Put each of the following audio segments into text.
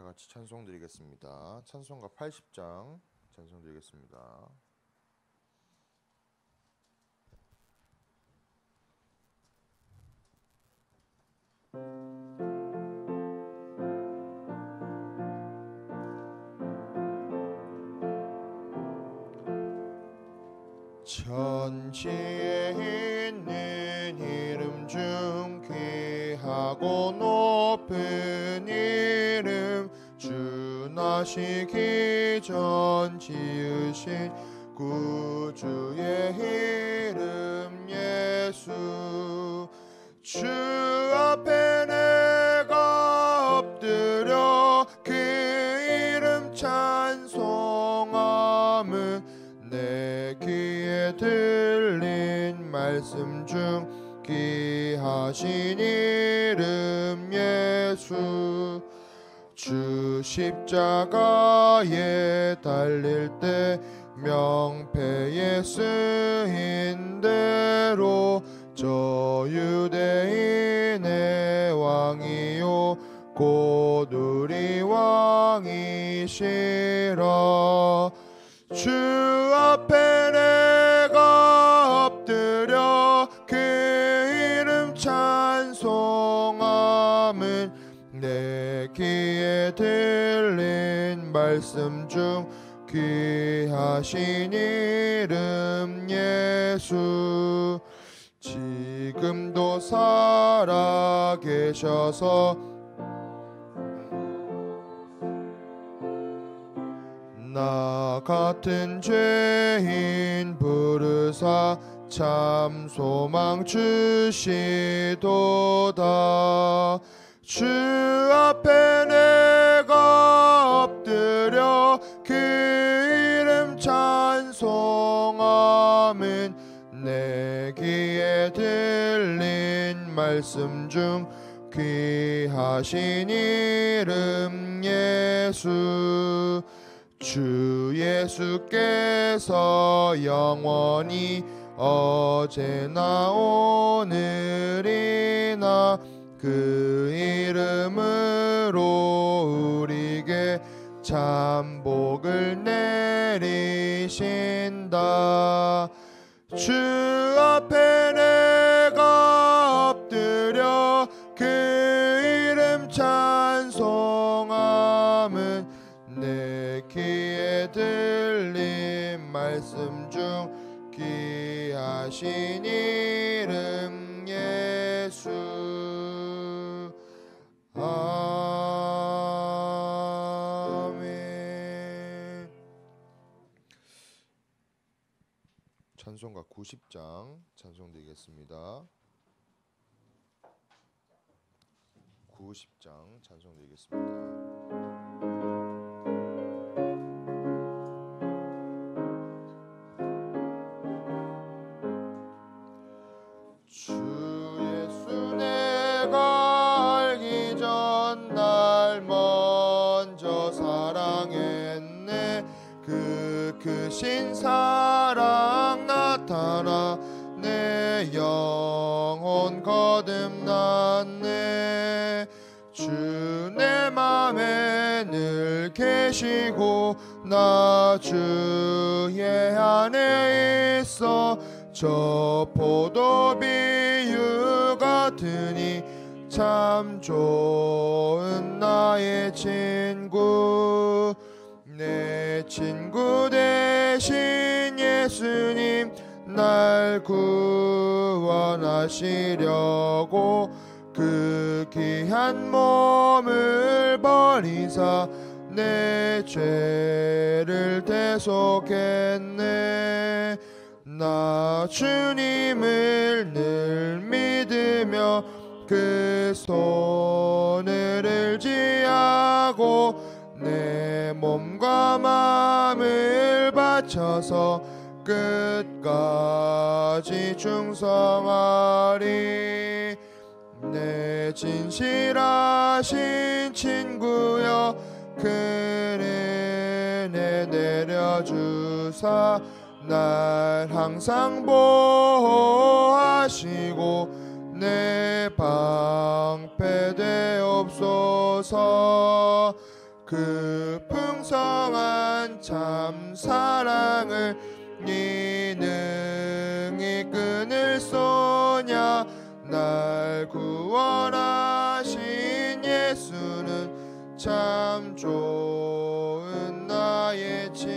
다 같이 찬송 드리겠습니다. 찬송가 80장 찬송 드리겠습니다. 천지에 있는 이름 중 귀하고 높은 이름, 주 나시기 전 지으신 구주의 이름 예수. 주 앞에 내가 엎드려 그 이름 찬송함은 내 귀에 들린 말씀 중 귀하신 이름 예수. 주 십자가에 달릴 때 명패에 쓰인 대로 저 유대인의 왕이요 곧 우리 왕이시라. 주 앞에 내가 엎드려 그 이름 찬송함은 내 귀에 들린 말씀 중 귀하신 이름 예수. 지금도 살아 계셔서 나 같은 죄인 부르사 참 소망 주시도다. 주 앞에 내가 엎드려 그 이름 찬송함은 내 귀에 들린 말씀 중 귀하신 이름 예수. 주 예수께서 영원히 어제나 오늘이나 그 이름으로 우리에게 참 복을 내리신다. 주 앞에 내가 엎드려 그 이름 찬송함은 내 귀에 들린 말씀 중 귀하신 이름 예수. 아멘. 찬송가 90장 찬송 드리겠습니다. 90장 찬송 드리겠습니다. 주 예수 내가 알기 전 날 먼저 사랑했네. 그 크신 사랑 나타나 내 영혼 거듭났네. 주 내 맘에 늘 계시고 나 주의 안에 있어. 저 포도비유 같으니 참 좋은 나의 친구. 내 친구 되신 예수님 날 구원하시려고 그 귀한 몸을 버리사 내 죄를 대속했네. 나 주님을 늘 믿으며 그 손을 의지하고 내 몸과 마음을 바쳐서 끝까지 충성하리. 내 진실하신 친구여 큰 은혜 내려주사 날 항상 보호하시고 내 방패 되옵소서. 그 풍성한 참 사랑을 니 능히 끊을 소냐. 날 구원하신 예수는 참 좋은 나의 친구.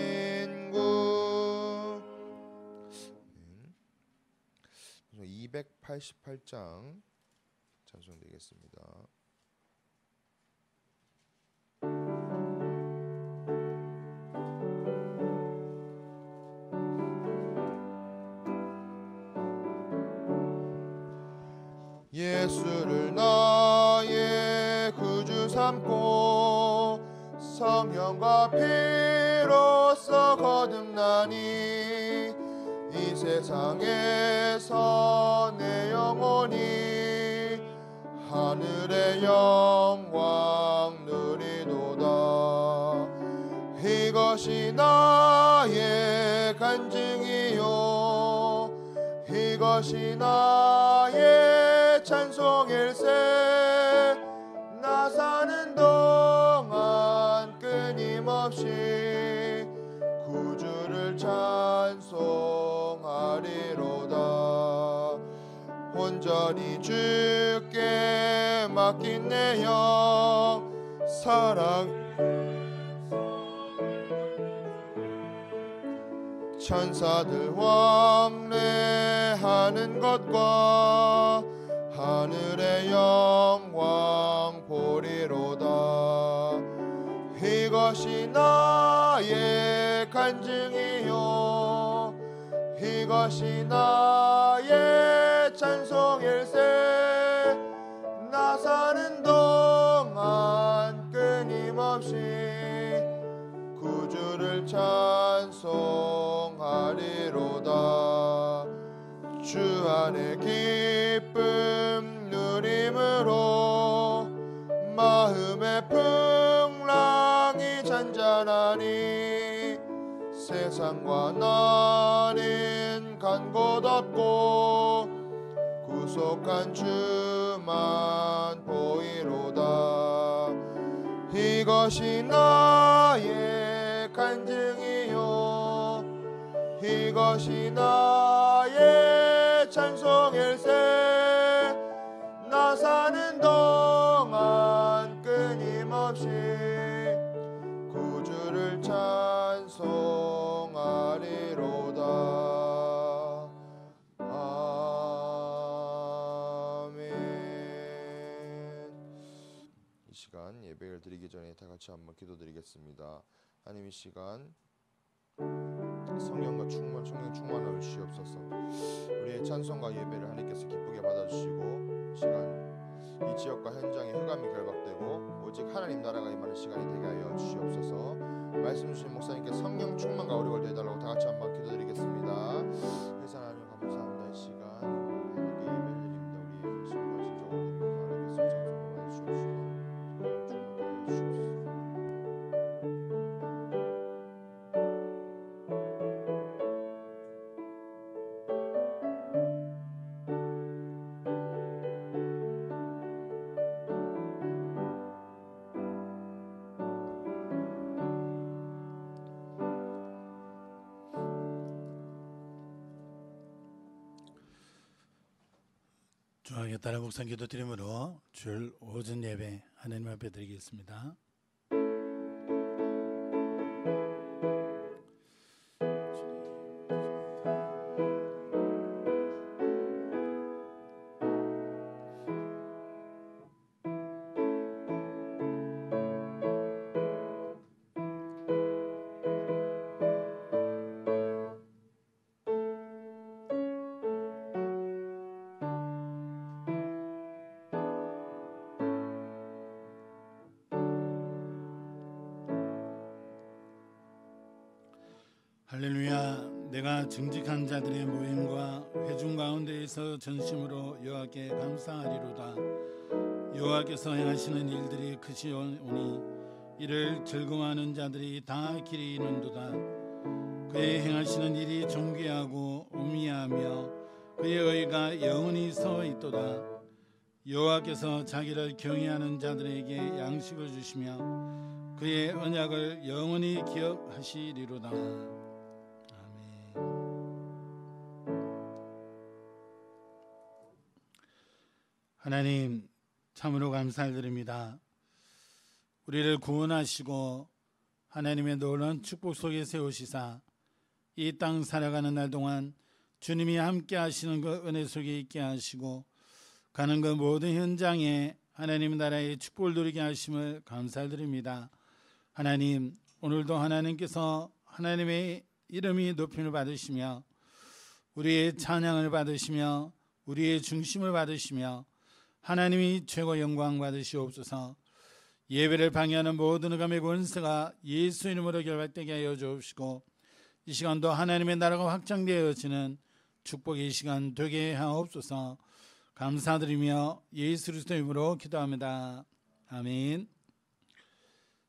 288장 찬송되겠습니다. 예수를 나의 구주 삼고 성령과 피로써 거듭나니 이 세상에서 내 영혼이 하늘의 영광 누리도다. 이것이 나의 간증이요 이것이 나의 찬송일세. 나 사는 동안 끊임없이 구주를 찬송하리로다. 온전히 주께 맡긴 내 영 사랑 천사들 왕래하는 것과 하늘의 영광 보리로다. 이것이 나의 간증이요 이것이 나의 찬송일세. 나 사는 동안 끊임없이 구주를 찬송하리로다. 주 안에 기쁨 누림으로 마음의 풍랑이 잔잔하니 세상과 나는 간 곳 없고 구속한 주만 보이로다. 이것이 나의 간증이요 이것이 나의 찬송일세. 나 사는 동안 끊임없이 구주를 찬송하리로다. 아멘. 이 시간 예배를 드리기 전에 다 같이 한번 기도드리겠습니다. 하나님, 이 시간 성령과 성령 충만함을 주시옵소서. 우리의 찬송과 예배를 하나님께서 기쁘게 받아주시고 이 시간 이 지역과 현장에 흑암이 결박되고 오직 하나님 나라가 임하는 시간이 되게 하여 주시옵소서. 말씀 주신 목사님께 성령 충만과 어려울 해달라고 다 같이 한번 기도드리겠습니다. 그래서 하나님 감사합니다. 이 시간 하나님께 예배를 드립니다. 우리의 신과 진정으로 하나님께서 찬송하여 주시옵소서. 충만하여 주시옵소서. 주하게 따라 묵상 기도 드림으로 주일 오전 예배 하나님 앞에 드리겠습니다. 할렐루야. 내가 정직한 자들의 모임과 회중 가운데에서 전심으로 여호와께 감사하리로다. 여호와께서 행하시는 일들이 크시오니 이를 즐거워하는 자들이 다 길이 이는도다. 그의 행하시는 일이 존귀하고 우미하며 그의 의가 영원히 서 있도다. 여호와께서 자기를 경외하는 자들에게 양식을 주시며 그의 언약을 영원히 기억하시리로다. 아멘. 하나님 참으로 감사드립니다. 우리를 구원하시고 하나님의 놀라운 축복 속에 세우시사 이 땅 살아가는 날 동안 주님이 함께 하시는 그 은혜 속에 있게 하시고 가는 그 모든 현장에 하나님 나라의 축복을 누리게 하심을 감사드립니다. 하나님, 오늘도 하나님께서 하나님의 이름이 높임을 받으시며 우리의 찬양을 받으시며 우리의 중심을 받으시며 하나님이 최고 영광 받으시옵소서. 예배를 방해하는 모든 흑암의 권세가 예수 이름으로 결박되게 하여 주옵시고 이 시간도 하나님의 나라가 확장되어지는 축복의 시간 되게 하옵소서. 감사드리며 예수 그리스도의 이름으로 기도합니다. 아멘.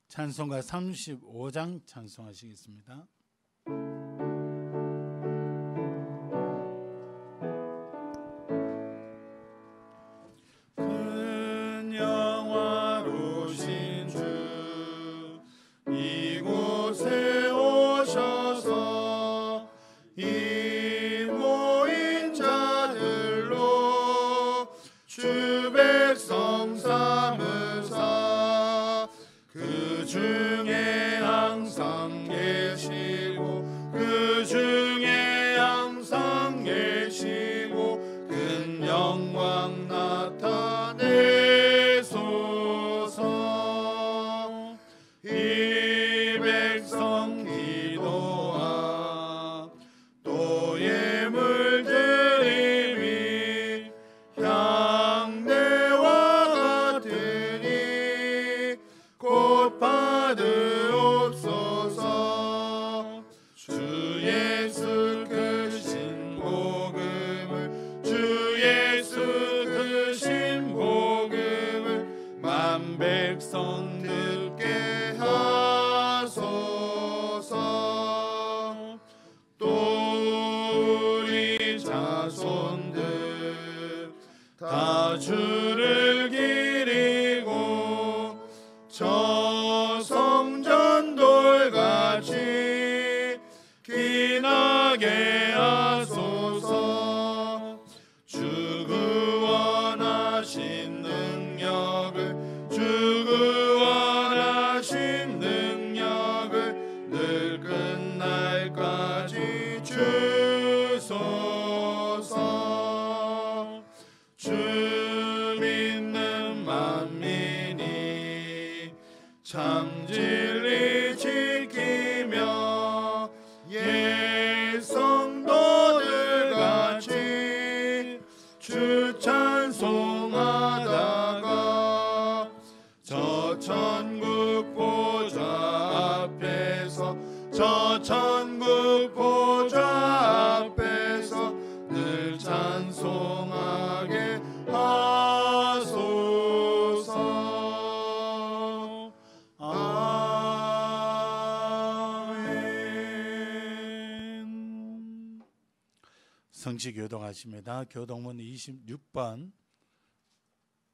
찬송가 35장 찬송하시겠습니다. 큰 영화로신 주 이곳에 오셔서 이 모인 자들로 주 백성 삼으사 그 중에 항상 계시고 그 중에 항상 계시고 큰 영광 나타내소서. 이 백성 기도하 또 예물 드림이 향내와 같으니 곧 받으옵소서. 주 예수 크신 복음을 주 예수 크신 복음을 만 백성 듣게 하소서. 또 우리 자손들 다 주를 기리고 저 성전 돌같이 기나게 하소서. 주 구원하신 능력을 주 구원하신 능력을 늘 끝날까지 주소서. 주 믿는 만민이 참 진리 지키며 예성도들 같이 주 찬송하다가 저 천국 보좌 앞에서 저 천국 보좌 앞에서 늘 찬송하게 하소서. 아멘. 성시 교동하십니다. 교동문 26번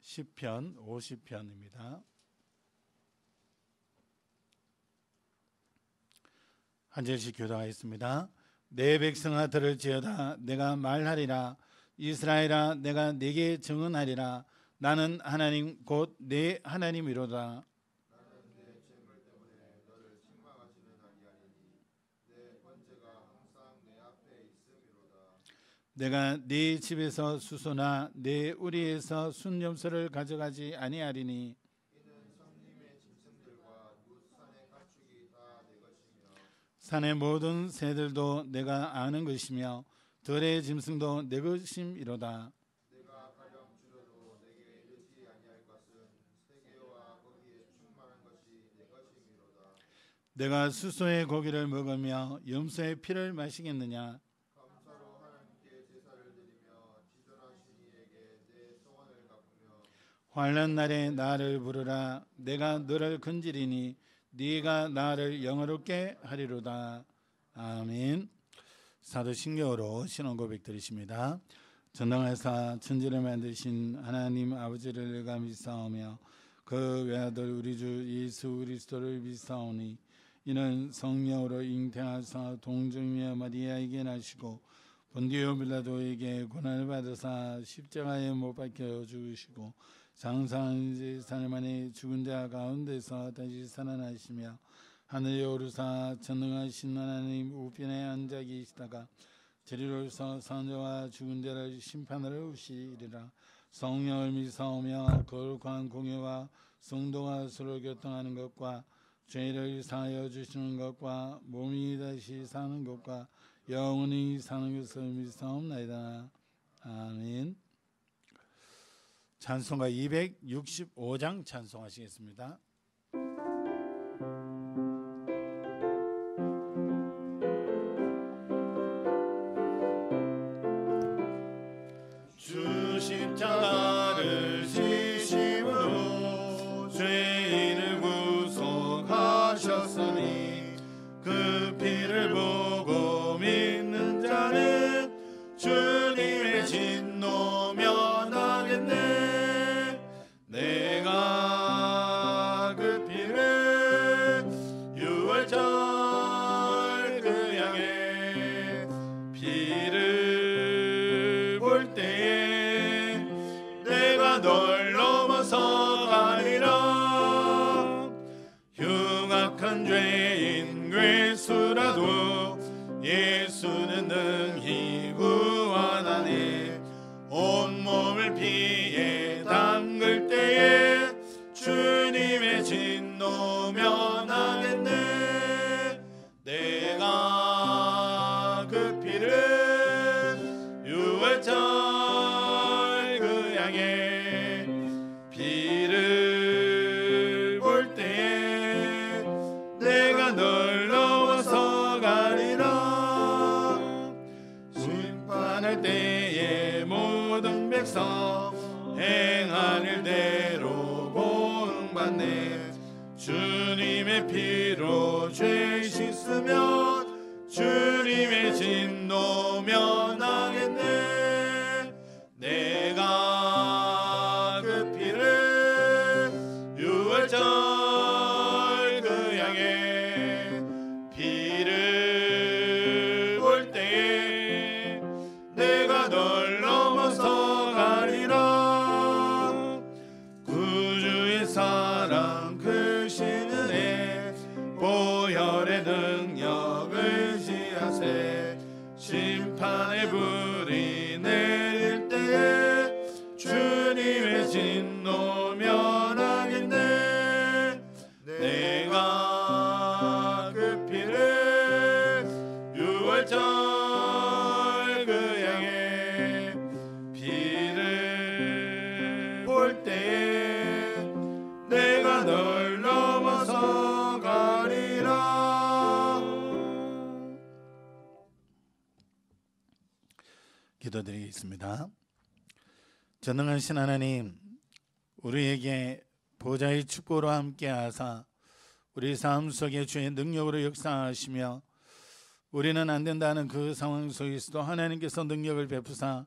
시편 50편입니다. 한 절씩 교동하겠습니다. 내 백성아 들을지어다. 내가 말하리라. 이스라엘아 내가 네게 증언하리라. 나는 하나님 곧 내 하나님이로다. 내가 네 집에서 수소나 네 우리에서 순염소를 가져가지 아니하리니 산의 모든 새들도 내가 아는 것이며 들의 짐승도 내 것임이로다. 내가 수소의 고기를 먹으며 염소의 피를 마시겠느냐. 환난 날에 나를 부르라. 내가 너를 건지리니 네가 나를 영화롭게 하리로다. 아멘. 사도신경으로 신앙 고백 드리십니다. 전능하사 천지를 만드신 하나님 아버지를 내가 믿사오며 그 외아들 우리 주 예수 그리스도를 믿사오니 이는 성령으로 잉태하사 동정녀 마리아에게 나시고 본디오 빌라도에게 고난을 받으사 십자가에 못 박혀 죽으시고 장사한 지 4일 만에 죽은 자 가운데서 다시 살아나시며 하늘에 오르사 전능하신 하나님 우편에 앉아 계시다가 저리로서 선자와 죽은 자를 심판하러 오시리라. 성령을 믿사오며 거룩한 공예와 성도가 서로 교통하는 것과 죄를 사하여 주시는 것과 몸이 다시 사는 것과 영원히 사는 것을 믿사옵나이다. 아멘. 찬송가 265장 찬송하시겠습니다. 주 십자가를 지심으로 죄인을 구속하셨으니 그 피를 보고 믿는 자는 주님의 진노 면하겠네. 내가 그 피를 유월절 그 양의 피를 볼 때에 내가 널 넘어서 가리라. 흉악한 죄인 괴수라도 예수는 능히 구원하니 온몸을 피에 담글 때에 주님의 진노 면하겠네. 내가 그 피를 유월절 그 양의 피를 볼 때에 내가 널 넘어서 가리라. 심판할 때에 모든 백성 행한 일대로 보응받네. 주님의 피로 죄 씻으면 주님의 진노 면하겠네. 내가 그 피를 유월절 그 양의 피를 볼 때에 내가 널 넘어서 가리라. 구주의 사랑 크신 은혜 보혈의 능력을 지하세. 심판의 불이 내릴 때에 주님의 진노 면하겠네. 내가 그 피를 유월절 그 양의 피를 볼 때에 내가 널 넘어서 가리라. 기도드리겠습니다. 전능하신 하나님, 우리에게 보좌의 축복으로 함께하사 우리 삶 속에 주의 능력으로 역사하시며 우리는 안 된다는 그 상황 속에서도 하나님께서 능력을 베푸사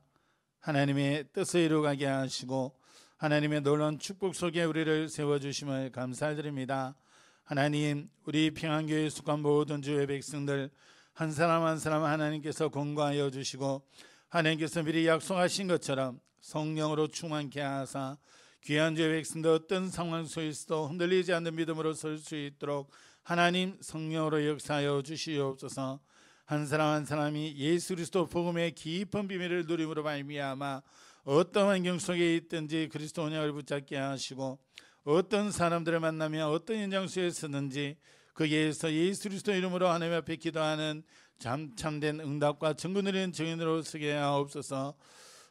하나님의 뜻을 이루어가게 하시고 하나님의 놀라운 축복 속에 우리를 세워주심을 감사드립니다. 하나님, 우리 평안교회에 속한 모든 주의 백성들 한 사람 한 사람 하나님께서 공고하여 주시고 하나님께서 미리 약속하신 것처럼 성령으로 충만케 하사 귀한 주의 백성들 어떤 상황 속에서도 흔들리지 않는 믿음으로 설 수 있도록 하나님 성령으로 역사하여 주시옵소서. 한 사람 한 사람이 예수 그리스도 복음의 깊은 비밀을 누림으로 말미암아 어떤 환경 속에 있든지 그리스도 언약을 붙잡게 하시고 어떤 사람들을 만나며 어떤 현장 속에 서든지 거기에서 예수 그리스도 이름으로 하나님 앞에 기도하는 참된 응답과 증거 누리는 증인으로 서게 하옵소서.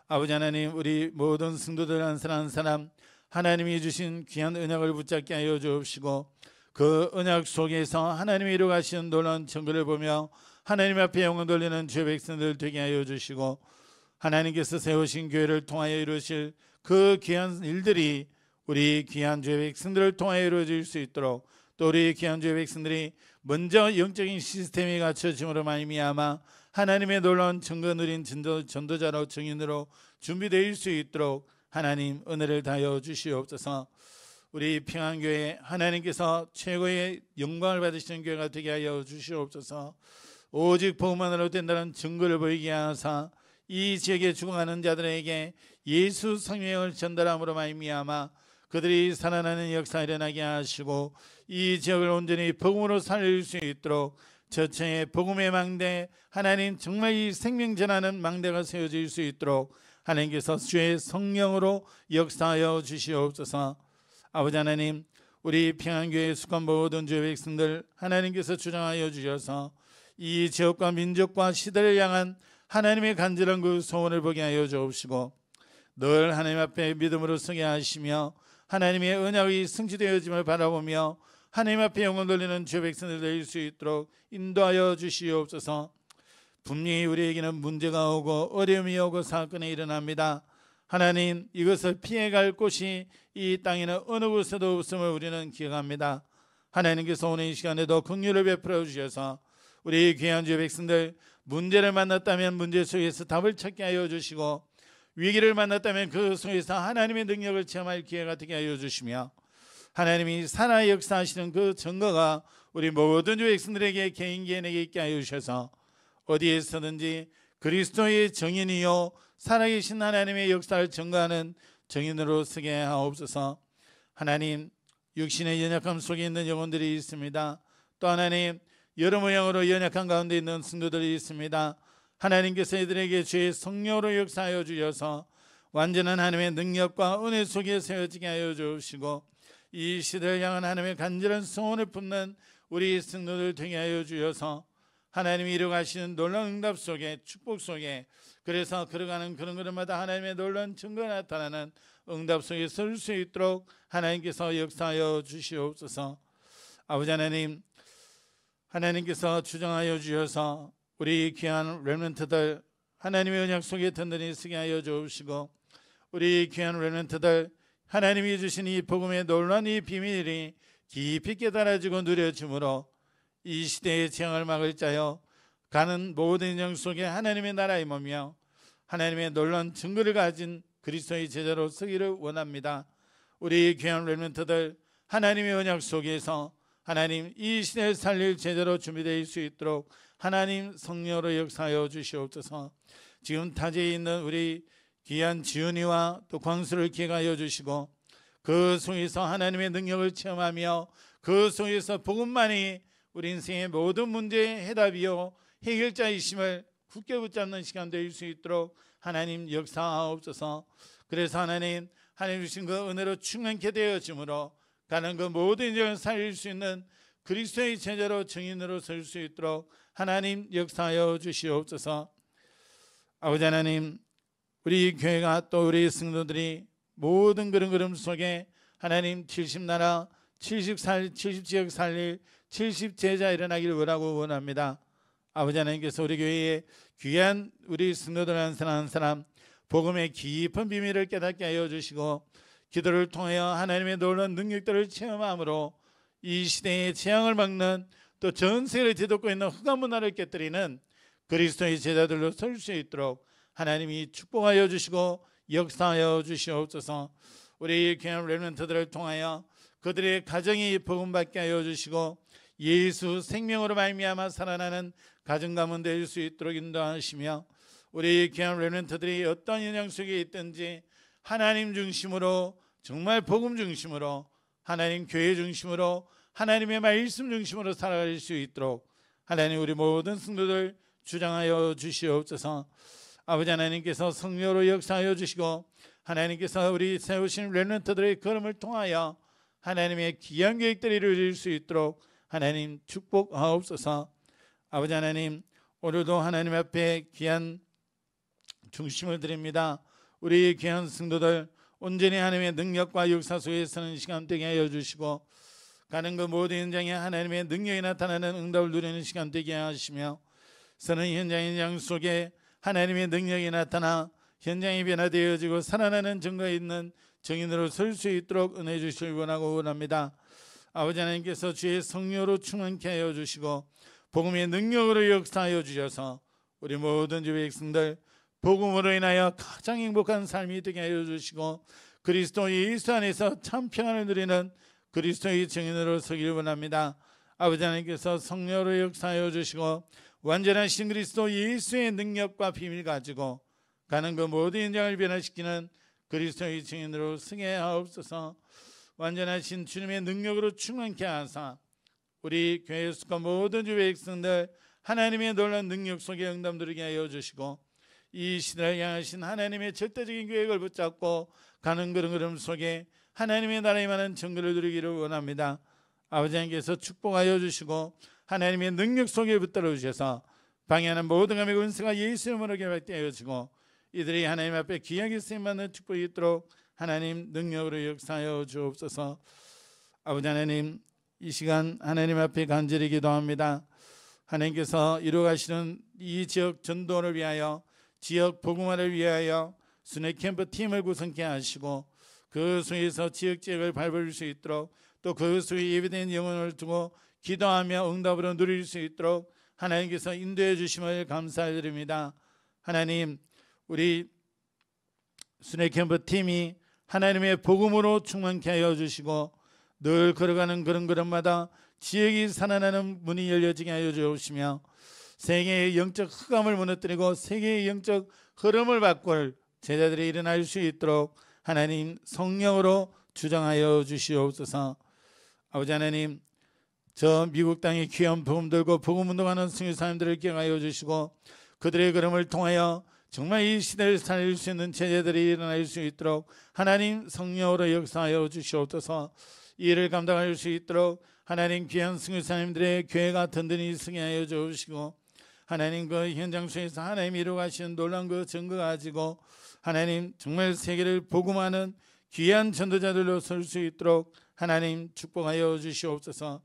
아버지 하나님, 우리 모든 성도들 한 사람 한 사람 하나님이 주신 귀한 언약을 붙잡게 하여 주옵시고 그 언약 속에서 하나님이 이루어가시는 놀라운 증거를 보며 하나님 앞에 영광 돌리는 주의 백성들 되게 하여 주시고 하나님께서 세우신 교회를 통하여 이루실 그 귀한 일들이 우리 귀한 주의 백성들을 통하여 이루어질 수 있도록 또 우리 귀한 주의 백성들이 먼저 영적인 시스템이 갖춰짐으로 말미암아 하나님의 놀라운 증거 누린 전도자로 증인으로 준비되어 수 있도록 하나님 은혜를 다하여 주시옵소서. 우리 평안교회 하나님께서 최고의 영광을 받으시는 교회가 되게 하여 주시옵소서. 오직 복음만으로 된다는 증거를 보이게 하사 이 지역에 죽어가는 자들에게 예수 생명을 전달함으로 말미암아 그들이 살아나는 역사 일어나게 하시고 이 지역을 온전히 복음으로 살릴 수 있도록 저층에 복음의 망대, 하나님 정말 이 생명 전하는 망대가 세워질 수 있도록 하나님께서 주의 성령으로 역사하여 주시옵소서. 아버지 하나님, 우리 평안교회 속한 모든 주의 백성들 하나님께서 주장하여 주셔서 이 지역과 민족과 시대를 향한 하나님의 간절한 그 소원을 보게 하여 주옵시고 늘 하나님 앞에 믿음으로 서게 하시며 하나님의 언약이 성취되어짐을 바라보며 하나님 앞에 영혼 돌리는 주의 백성들 될 수 있도록 인도하여 주시옵소서. 분명히 우리에게는 문제가 오고 어려움이 오고 사건이 일어납니다. 하나님, 이것을 피해갈 곳이 이 땅에는 어느 곳에도 없음을 우리는 기억합니다. 하나님께서 오늘 이 시간에도 긍휼을 베풀어 주셔서 우리 귀한 주의 백성들 문제를 만났다면 문제 속에서 답을 찾게 하여 주시고 위기를 만났다면 그 속에서 하나님의 능력을 체험할 기회가 되게 하여 주시며 하나님이 살아 역사하시는 그 증거가 우리 모든 주의 백성들에게 개인에게 있게 하여 주셔서 어디에서든지 그리스도의 정인이요 살아계신 하나님의 역사를 증거하는 정인으로 서게 하옵소서. 하나님, 육신의 연약함 속에 있는 영혼들이 있습니다. 또 하나님, 여러 모양으로 연약한 가운데 있는 성도들이 있습니다. 하나님께서 이들에게 주의 성령으로 역사하여 주셔서 완전한 하나님의 능력과 은혜 속에 세워지게 하여 주시고 이 시대를 향한 하나님의 간절한 소원을 품는 우리 성도들 되게 하여 주셔서 하나님이 이루가시는 놀라운 응답 속에 축복 속에 그래서 걸어가는 그런 걸음마다 하나님의 놀라운 증거가 나타나는 응답 속에 설 수 있도록 하나님께서 역사하여 주시옵소서. 아버지 하나님, 하나님께서 주장하여 주셔서 우리 귀한 렘넌트들 하나님의 언약 속에 든든히 서게 하여 주시고 우리 귀한 렘넌트들 하나님이 주신 이 복음의 놀라운 이 비밀이 깊이 깨달아지고 누려짐으로 이 시대의 재앙을 막을 자여 가는 모든 인형 속에 하나님의 나라에 머며 하나님의 놀라운 증거를 가진 그리스도의 제자로 서기를 원합니다. 우리 귀한 렘넌트들 하나님의 언약 속에서 하나님 이 시대를 살릴 제자로 준비되어 수 있도록 하나님 성령으로 역사하여 주시옵소서. 지금 타지에 있는 우리 귀한 지은이와 또 광수를 기억하여 주시고 그 속에서 하나님의 능력을 체험하며 그 속에서 복음만이 우리 인생의 모든 문제의 해답이요 해결자이심을 굳게 붙잡는 시간 될 수 있도록 하나님 역사하옵소서. 그래서 하나님 주신 그 은혜로 충만케 되어짐으로 가는 그 모든 인생을 살릴 수 있는 그리스도의 제자로 증인으로 설 수 있도록 하나님 역사하여 주시옵소서. 아버지 하나님, 우리 교회가 또 우리 성도들이 모든 그런 걸음 속에 하나님 70나라 70지역 살릴 70제자 일어나기를 원합니다. 아버지 하나님께서 우리 교회에 귀한 우리 성도들 한 사람 한 사람 복음의 깊은 비밀을 깨닫게 하여 주시고 기도를 통하여 하나님의 놀라운 능력들을 체험함으로 이 시대의 재앙을 막는 또 전 세계를 뒤덮고 있는 흑암 문화를 깨뜨리는 그리스도의 제자들로 설 수 있도록 하나님이 축복하여 주시고 역사하여 주시옵소서. 우리 귀한 렘넌트들을 통하여 그들의 가정이 복음받게 하여 주시고 예수 생명으로 말미암아 살아나는 가정 가문 될 수 있도록 인도하시며 우리 귀한 렘넌트들이 어떤 영향 속에 있든지 하나님 중심으로 정말 복음 중심으로 하나님 교회 중심으로 하나님의 말씀 중심으로 살아갈 수 있도록 하나님 우리 모든 성도들 주장하여 주시옵소서. 아버지 하나님께서 성령으로 역사하여 주시고 하나님께서 우리 세우신 렘넌트들의 걸음을 통하여 하나님의 귀한 계획들이 이루어질 수 있도록 하나님 축복하옵소서. 아버지 하나님, 오늘도 하나님 앞에 귀한 중심을 드립니다. 우리 귀한 성도들 온전히 하나님의 능력과 역사 속에 서는 시간 되게 하여 주시고 가는 그 모든 현장에 하나님의 능력이 나타나는 응답을 누리는 시간 되게 하시며 서는 현장 속에 하나님의 능력이 나타나 현장이 변화되어지고 살아나는 증거가 있는 증인으로 설 수 있도록 은혜 주시길 원합니다. 아버지 하나님께서 주의 성령으로 충만케 하여 주시고 복음의 능력으로 역사하여 주셔서 우리 모든 주의 백성들 복음으로 인하여 가장 행복한 삶이 되게 하여 주시고 그리스도 예수 안에서 참 평안을 누리는 그리스도의 증인으로 서기를 원합니다. 아버지 하나님께서 성령으로 역사하여 주시고 완전하신 그리스도 예수의 능력과 비밀 가지고 가는 그 모든 현장을 변화시키는 그리스도의 증인으로 서게 하옵소서. 완전하신 주님의 능력으로 충만케 하사 우리 교회 속한 모든 주 백성들 하나님의 놀라운 능력 속에 응답 누리게 하여 주시고 이 시대를 향하신 하나님의 절대적인 계획을 붙잡고 가는 그런 걸음 속에 하나님의 나라에 임하는 정글을 누리기를 원합니다. 아버지 하나님께서 축복하여 주시고 하나님의 능력 속에 붙들어 주셔서 방해하는 모든 감의 권세가 예수 이름으로 개발되어 주시고 이들이 하나님 앞에 귀하게 쓰임받는 축복이 있도록 하나님 능력으로 역사하여 주옵소서. 아버지 하나님, 이 시간 하나님 앞에 간절히 기도합니다. 하나님께서 이루어가시는 이 지역 전도를 위하여, 지역 복음화를 위하여 순회 캠프 팀을 구성케 하시고 그 수에서 지역을 밟을 수 있도록 또 그 수에 예비된 영혼을 두고 기도하며 응답으로 누릴 수 있도록 하나님께서 인도해 주심을 감사드립니다. 하나님, 우리 순회 캠프 팀이 하나님의 복음으로 충만케 하여 주시고 늘 걸어가는 그런 걸음마다 지역이 살아나는 문이 열려지게 하여 주시며 세계의 영적 흑암을 무너뜨리고 세계의 영적 흐름을 바꿀 제자들이 일어날 수 있도록 하나님 성령으로 주장하여 주시옵소서. 아버지 하나님, 저 미국 땅에 귀한 복음 들고 복음 운동하는 선교사님들을 기억하여 주시고 그들의 걸음을 통하여 정말 이 시대를 살릴 수 있는 제자들이 일어날 수 있도록 하나님 성령으로 역사하여 주시옵소서. 이 일을 감당할 수 있도록 하나님 귀한 선교사님들의 교회가 든든히 서게 하여 주시고 하나님 그 현장 속에서 하나님이 이루어가시는 놀라운 그 증거 가지고 하나님 정말 세계를 복음하는 귀한 전도자들로 설 수 있도록 하나님 축복하여 주시옵소서.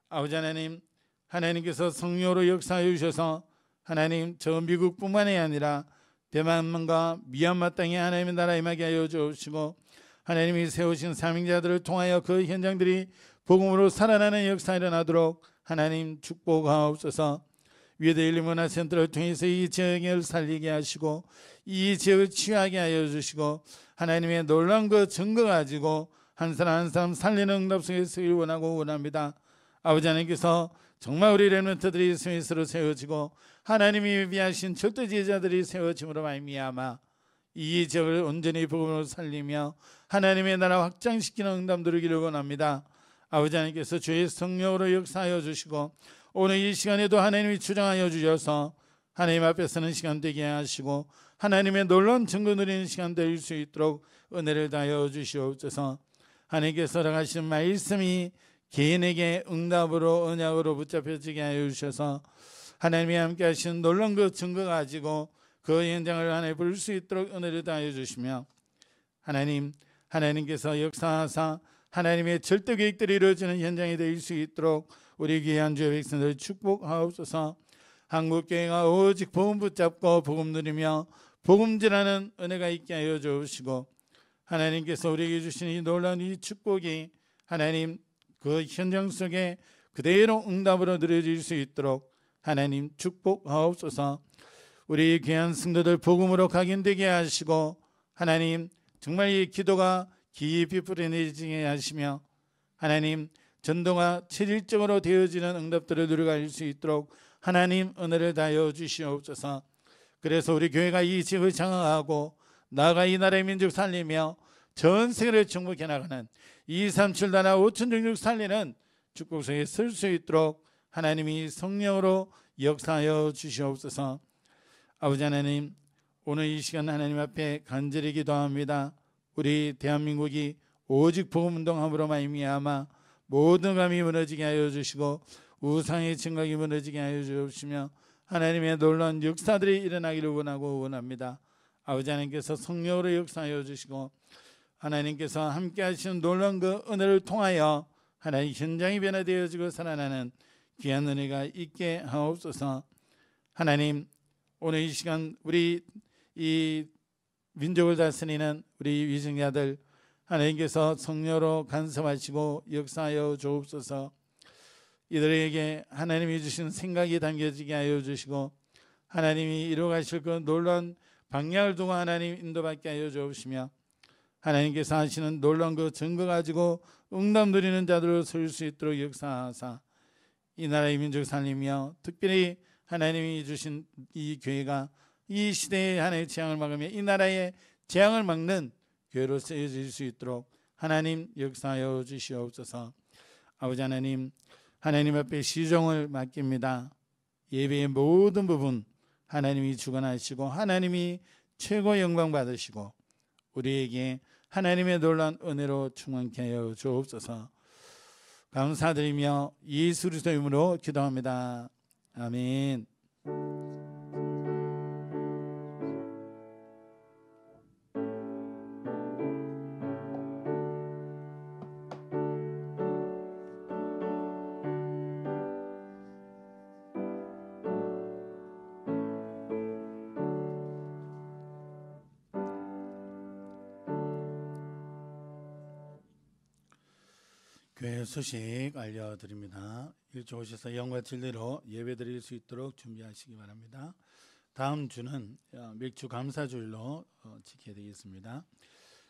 아버지 하나님, 하나님께서 성령으로 역사하여 주셔서 하나님 저 미국뿐만이 아니라 대만과 미얀마 땅에 하나님의 나라 임하게 하여 주시고 하나님이 세우신 사명자들을 통하여 그 현장들이 복음으로 살아나는 역사가 일어나도록 하나님 축복하옵소서. 위에드 일문화센터를 통해서 이 지역을 살리게 하시고 이 지역을 치유하게 하여 주시고 하나님의 놀라운 그 증거 가지고 한 사람 한 사람 살리는 응답 속에 서길 원합니다. 아버지 하나님께서 정말 우리 렘넌트들이 스미스로 세워지고 하나님이 예비하신 절대 제자들이 세워짐으로 말미암아 이 지역을 온전히 복음으로 살리며 하나님의 나라 확장시키는 응답 누리기를 원합니다. 아버지 하나님께서 주의 성령으로 역사하여 주시고 오늘 이 시간에도 하나님이 주장하여 주셔서 하나님 앞에 서는 시간 되게 하시고 하나님의 놀라운 증거 누리는 시간 될 수 있도록 은혜를 다하여 주시옵소서. 하나님께서 허락하신 말씀이 개인에게 응답으로 언약으로 붙잡혀지게 하여 주셔서 하나님이 함께 하신 놀라운 그 증거 가지고 그 현장을 하나님 볼 수 있도록 은혜를 다하여 주시며 하나님께서 역사하사 하나님의 절대 계획들이 이루어지는 현장이 될 수 있도록 우리 귀한 주의 백성들 축복하옵소서. 한국교회가 오직 복음 붙잡고 복음 누리며 복음 전하는 은혜가 있게 하여 주시고 하나님께서 우리에게 주신 이 놀라운 이 축복이 하나님 그 현장 속에 그대로 응답으로 누려질 수 있도록 하나님 축복하옵소서. 우리 귀한 성도들 복음으로 각인되게 하시고 하나님 정말 이 기도가 깊이 뿌려내지게 하시며 하나님 전도가 체질적으로 되어지는 응답들을 누려갈 수 있도록 하나님 은혜를 다하여 주시옵소서. 그래서 우리 교회가 이 지역을 장악하고 나아가 이 나라의 민족 살리며 전 세계를 정복해 나가는 237 나라 5천 종족 살리는 축복 속에 설 수 있도록 하나님이 성령으로 역사하여 주시옵소서. 아버지 하나님, 오늘 이 시간 하나님 앞에 간절히 기도합니다. 우리 대한민국이 오직 복음운동함으로 말미암아 모든 감이 무너지게 하여 주시고 우상의 증각이 무너지게 하여 주시며 하나님의 놀라운 역사들이 일어나기를 원합니다. 아버지 하나님께서 성령으로 역사하여 주시고 하나님께서 함께 하시는 놀라운 그 은혜를 통하여 하나님 현장이 변화되어지고 살아나는 귀한 은혜가 있게 하옵소서. 하나님, 오늘 이 시간 우리 이 민족을 다스리는 우리 위정자들 하나님께서 성령으로 간섭하시고 역사하여 주옵소서. 이들에게 하나님이 주신 생각이 담겨지게 하여 주시고 하나님이 이루어가실 그 놀라운 방향을 두고 하나님 인도받게 하여 주옵시며 하나님께서 하시는 놀라운 그 증거 가지고 응답 누리는 자들로 설 수 있도록 역사하사 이 나라의 민족 살리며 특별히 하나님이 주신 이 교회가 이 시대의 하나님의 재앙을 막으며 이 나라의 재앙을 막는 교회로 쓰여질 수 있도록 하나님 역사하여 주시옵소서. 아버지 하나님, 하나님 앞에 시종을 맡깁니다. 예배의 모든 부분 하나님이 주관하시고 하나님이 최고 영광 받으시고 우리에게 하나님의 놀라운 은혜로 충만케 하여 주옵소서. 감사드리며 예수 그리스도의 이름으로 기도합니다. 아멘. 교회 소식 알려드립니다. 일찍 오셔서 영과 진리로 예배드릴 수 있도록 준비하시기 바랍니다. 다음 주는 맥주 감사주일로 지켜야 되겠습니다.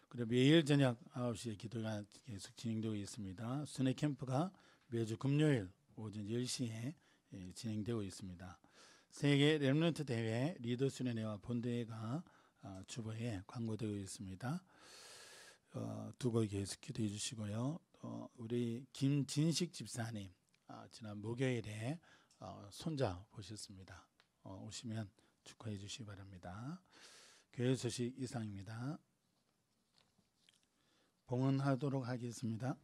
그리고 매일 저녁 9시에 기도가 계속 진행되고 있습니다. 순회 캠프가 매주 금요일 오전 10시에 진행되고 있습니다. 세계 렘넌트 대회 리더 수련회와 본대회가 주보에 광고되고 있습니다. 두 곡 계속 기도해 주시고요. 우리 김진식 집사님 지난 목요일에 손자 보셨습니다. 오시면 축하해 주시기 바랍니다. 교회 소식 이상입니다. 봉헌하도록 하겠습니다.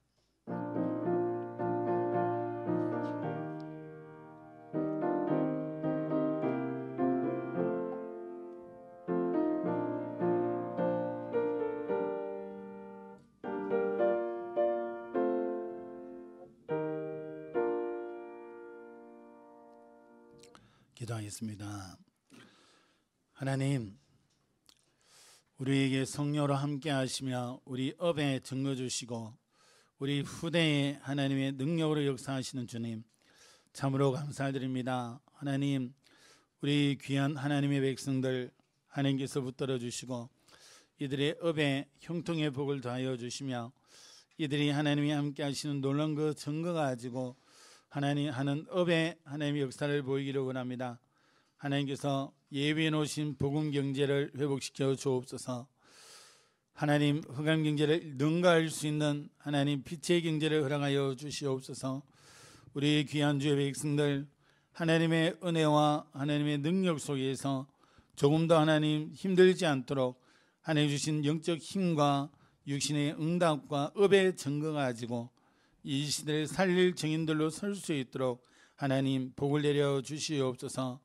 기도하겠습니다. 하나님, 우리에게 성령으로 함께 하시며 우리 업에 증거 주시고 우리 후대에 하나님의 능력으로 역사하시는 주님 참으로 감사드립니다. 하나님, 우리 귀한 하나님의 백성들 하나님께서 붙들어 주시고 이들의 업에 형통의 복을 더하여 주시며 이들이 하나님이 함께 하시는 놀라운 그 증거 가지고 하나님 하는 업에 하나님의 역사를 보이기를 원합니다. 하나님께서 예비해 놓으신 복음 경제를 회복시켜 주옵소서. 하나님 흑암 경제를 능가할 수 있는 하나님 빛의 경제를 허락하여 주시옵소서. 우리 귀한 주의 백성들 하나님의 은혜와 하나님의 능력 속에서 조금 더 하나님 힘들지 않도록 하나님 주신 영적 힘과 육신의 응답과 업의 증거 가지고 이 시대를 살릴 증인들로 설 수 있도록 하나님 복을 내려 주시옵소서.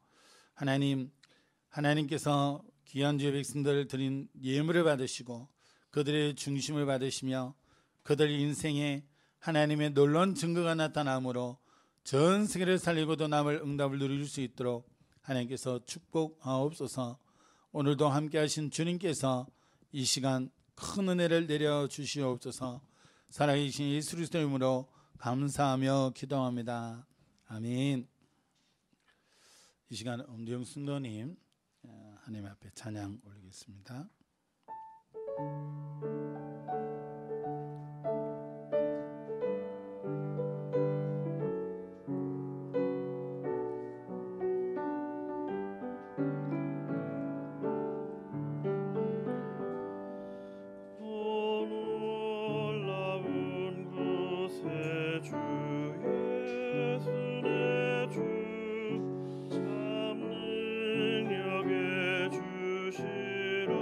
하나님, 하나님께서 귀한 주의 백성들을 드린 예물을 받으시고 그들의 중심을 받으시며 그들 인생에 하나님의 놀라운 증거가 나타나므로 전 세계를 살리고도 남을 응답을 누릴 수 있도록 하나님께서 축복하옵소서. 오늘도 함께 하신 주님께서 이 시간 큰 은혜를 내려 주시옵소서. 살아계신 예수 그리스도의 이름으로 감사하며 기도합니다. 아멘. 이 시간 엄두영 순도님 하나님 앞에 찬양 올리겠습니다. 능력에 주시로다.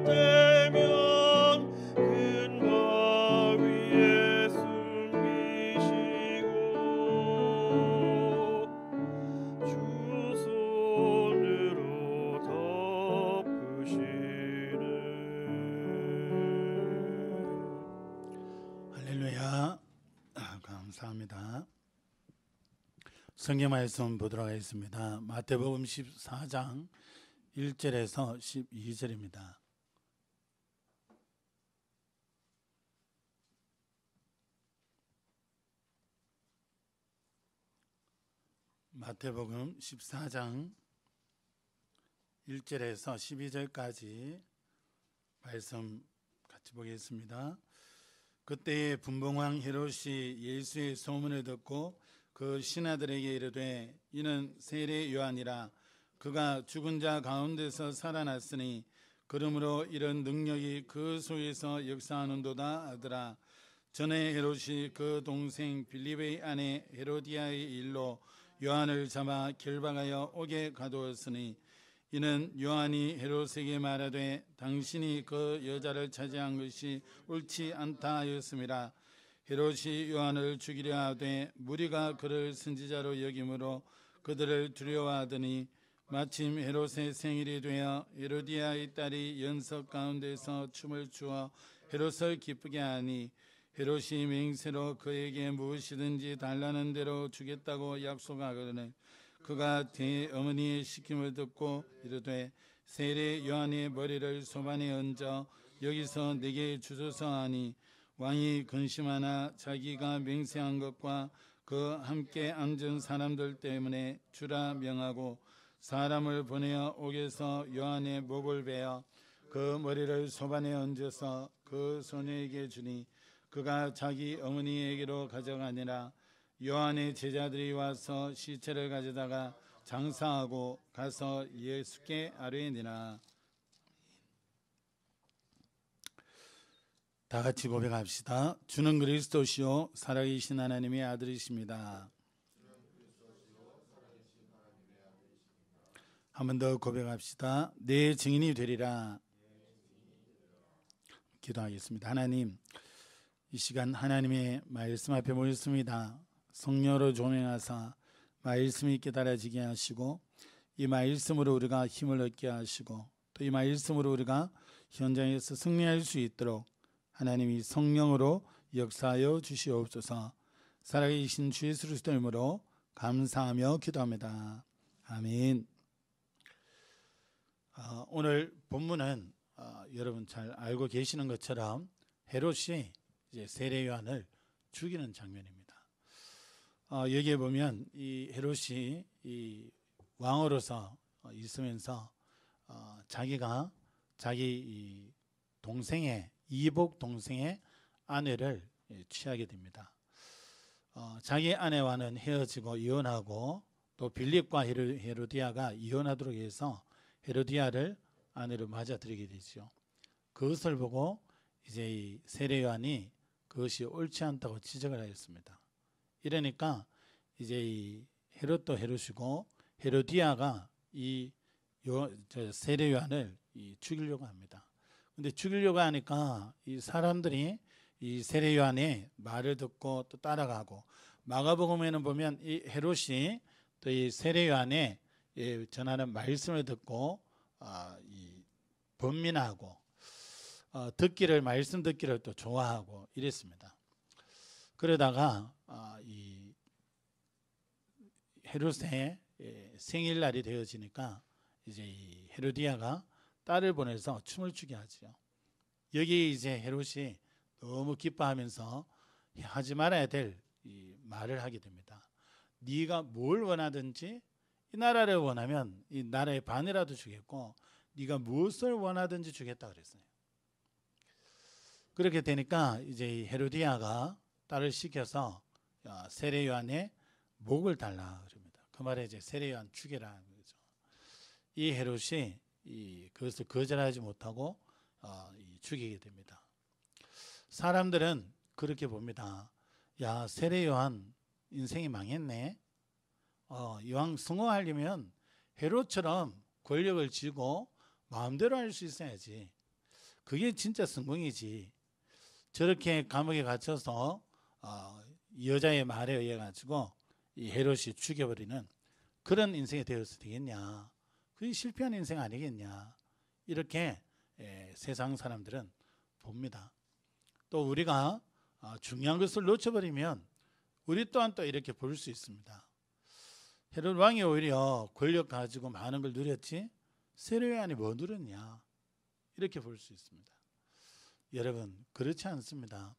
때면 큰 바 위에 숨기시고 주 손으로 덮으시네. 할렐루야. 감사합니다. 성경 말씀 보도록 하겠습니다. 마태복음 14장 1절에서 12절입니다. 마태복음 14장 1절에서 12절까지 말씀 같이 보겠습니다. 그때에 분봉왕 헤롯이 예수의 소문을 듣고 그 신하들에게 이르되 이는 세례 요한이라 그가 죽은 자 가운데서 살아났으니 그러므로 이런 능력이 그 속에서 역사하는도다 하더라. 전에 헤롯이 그 동생 빌립의 아내 헤로디아의 일로 요한을 잡아 결박하여 옥에 가두었으니 이는 요한이 헤롯에게 말하되 당신이 그 여자를 차지한 것이 옳지 않다 하였음이라. 헤롯이 요한을 죽이려 하되 무리가 그를 선지자로 여김으로 그들을 두려워하더니 마침 헤롯의 생일이 되어 헤로디아의 딸이 연석 가운데서 춤을 추어 헤롯을 기쁘게 하니 헤롯이 맹세로 그에게 무엇이든지 달라는 대로 주겠다고 약속하거든 그가 대어머니의 시킴을 듣고 이르되 세례 요한의 머리를 소반에 얹어 여기서 내게 주소서 하니 왕이 근심하나 자기가 맹세한 것과 그 함께 앉은 사람들 때문에 주라 명하고 사람을 보내어 옥에서 요한의 목을 베어 그 머리를 소반에 얹어서 그 소녀에게 주니 그가 자기 어머니에게로 가져가니라. 요한의 제자들이 와서 시체를 가져다가 장사하고 가서 예수께 아뢰니라. 다 같이 고백합시다. 주는 그리스도시요 살아계신 하나님의 아들이십니다. 한 번 더 고백합시다. 내 증인이 되리라. 기도하겠습니다. 하나님, 이 시간 하나님의 말씀 앞에 모였습니다. 성령으로 조명하사 말씀이 깨달아지게 하시고 이 말씀으로 우리가 힘을 얻게 하시고 또 이 말씀으로 우리가 현장에서 승리할 수 있도록 하나님이 성령으로 역사하여 주시옵소서. 살아계신 주 예수 그리스도의 이름으로 감사하며 기도합니다. 아멘. 오늘 본문은 여러분 잘 알고 계시는 것처럼 헤롯이 이제 세례 요한을 죽이는 장면입니다. 여기에 보면 이 헤롯이 이 왕으로서 있으면서 자기가 자기 이 동생의 이복 동생의 아내를 취하게 됩니다. 자기 아내와는 헤어지고 이혼하고 또 빌립과 헤로디아가 이혼하도록 해서 헤로디아를 아내로 맞아들이게 되죠. 그것을 보고 이제 이 세례 요한이 그것이 옳지 않다고 지적을 하였습니다. 이러니까 이제 이 헤롯도 헤롯이고 헤로디아가 이 세례 요한을 죽이려고 합니다. 근데 죽이려고 하니까 이 사람들이 이 세례 요한의 말을 듣고 또 따라가고 마가복음에는 보면 이 헤롯이 또 이 세례 요한의 전하는 말씀을 듣고 이 번민하고 말씀 듣기를 또 좋아하고 이랬습니다. 그러다가 이 헤롯의 생일날이 되어지니까 이제 이 헤로디아가 딸을 보내서 춤을 추게 하죠. 여기 이제 헤롯이 너무 기뻐하면서 하지 말아야 될 이 말을 하게 됩니다. 네가 뭘 원하든지 이 나라를 원하면 이 나라의 반이라도 주겠고 네가 무엇을 원하든지 주겠다 그랬어요. 그렇게 되니까 이제 이 헤로디아가 딸을 시켜서 세례 요한의 목을 달라 그럽니다. 그 말에 이제 세례 요한 죽여라 거죠. 이 헤롯이 그것을 거절하지 못하고 죽이게 됩니다. 사람들은 그렇게 봅니다. 야, 세례 요한 인생이 망했네. 이왕 성공하려면 헤롯처럼 권력을 쥐고 마음대로 할 수 있어야지. 그게 진짜 성공이지. 저렇게 감옥에 갇혀서 여자의 말에 의해 가지고 이 헤롯이 죽여버리는 그런 인생이 되어서 되겠냐? 그게 실패한 인생 아니겠냐? 이렇게 세상 사람들은 봅니다. 또 우리가 중요한 것을 놓쳐버리면 우리 또한 또 이렇게 볼 수 있습니다. 헤롯 왕이 오히려 권력 가지고 많은 걸 누렸지 세례요한이 뭐 누렸냐? 이렇게 볼 수 있습니다. 여러분, 그렇지 않습니다.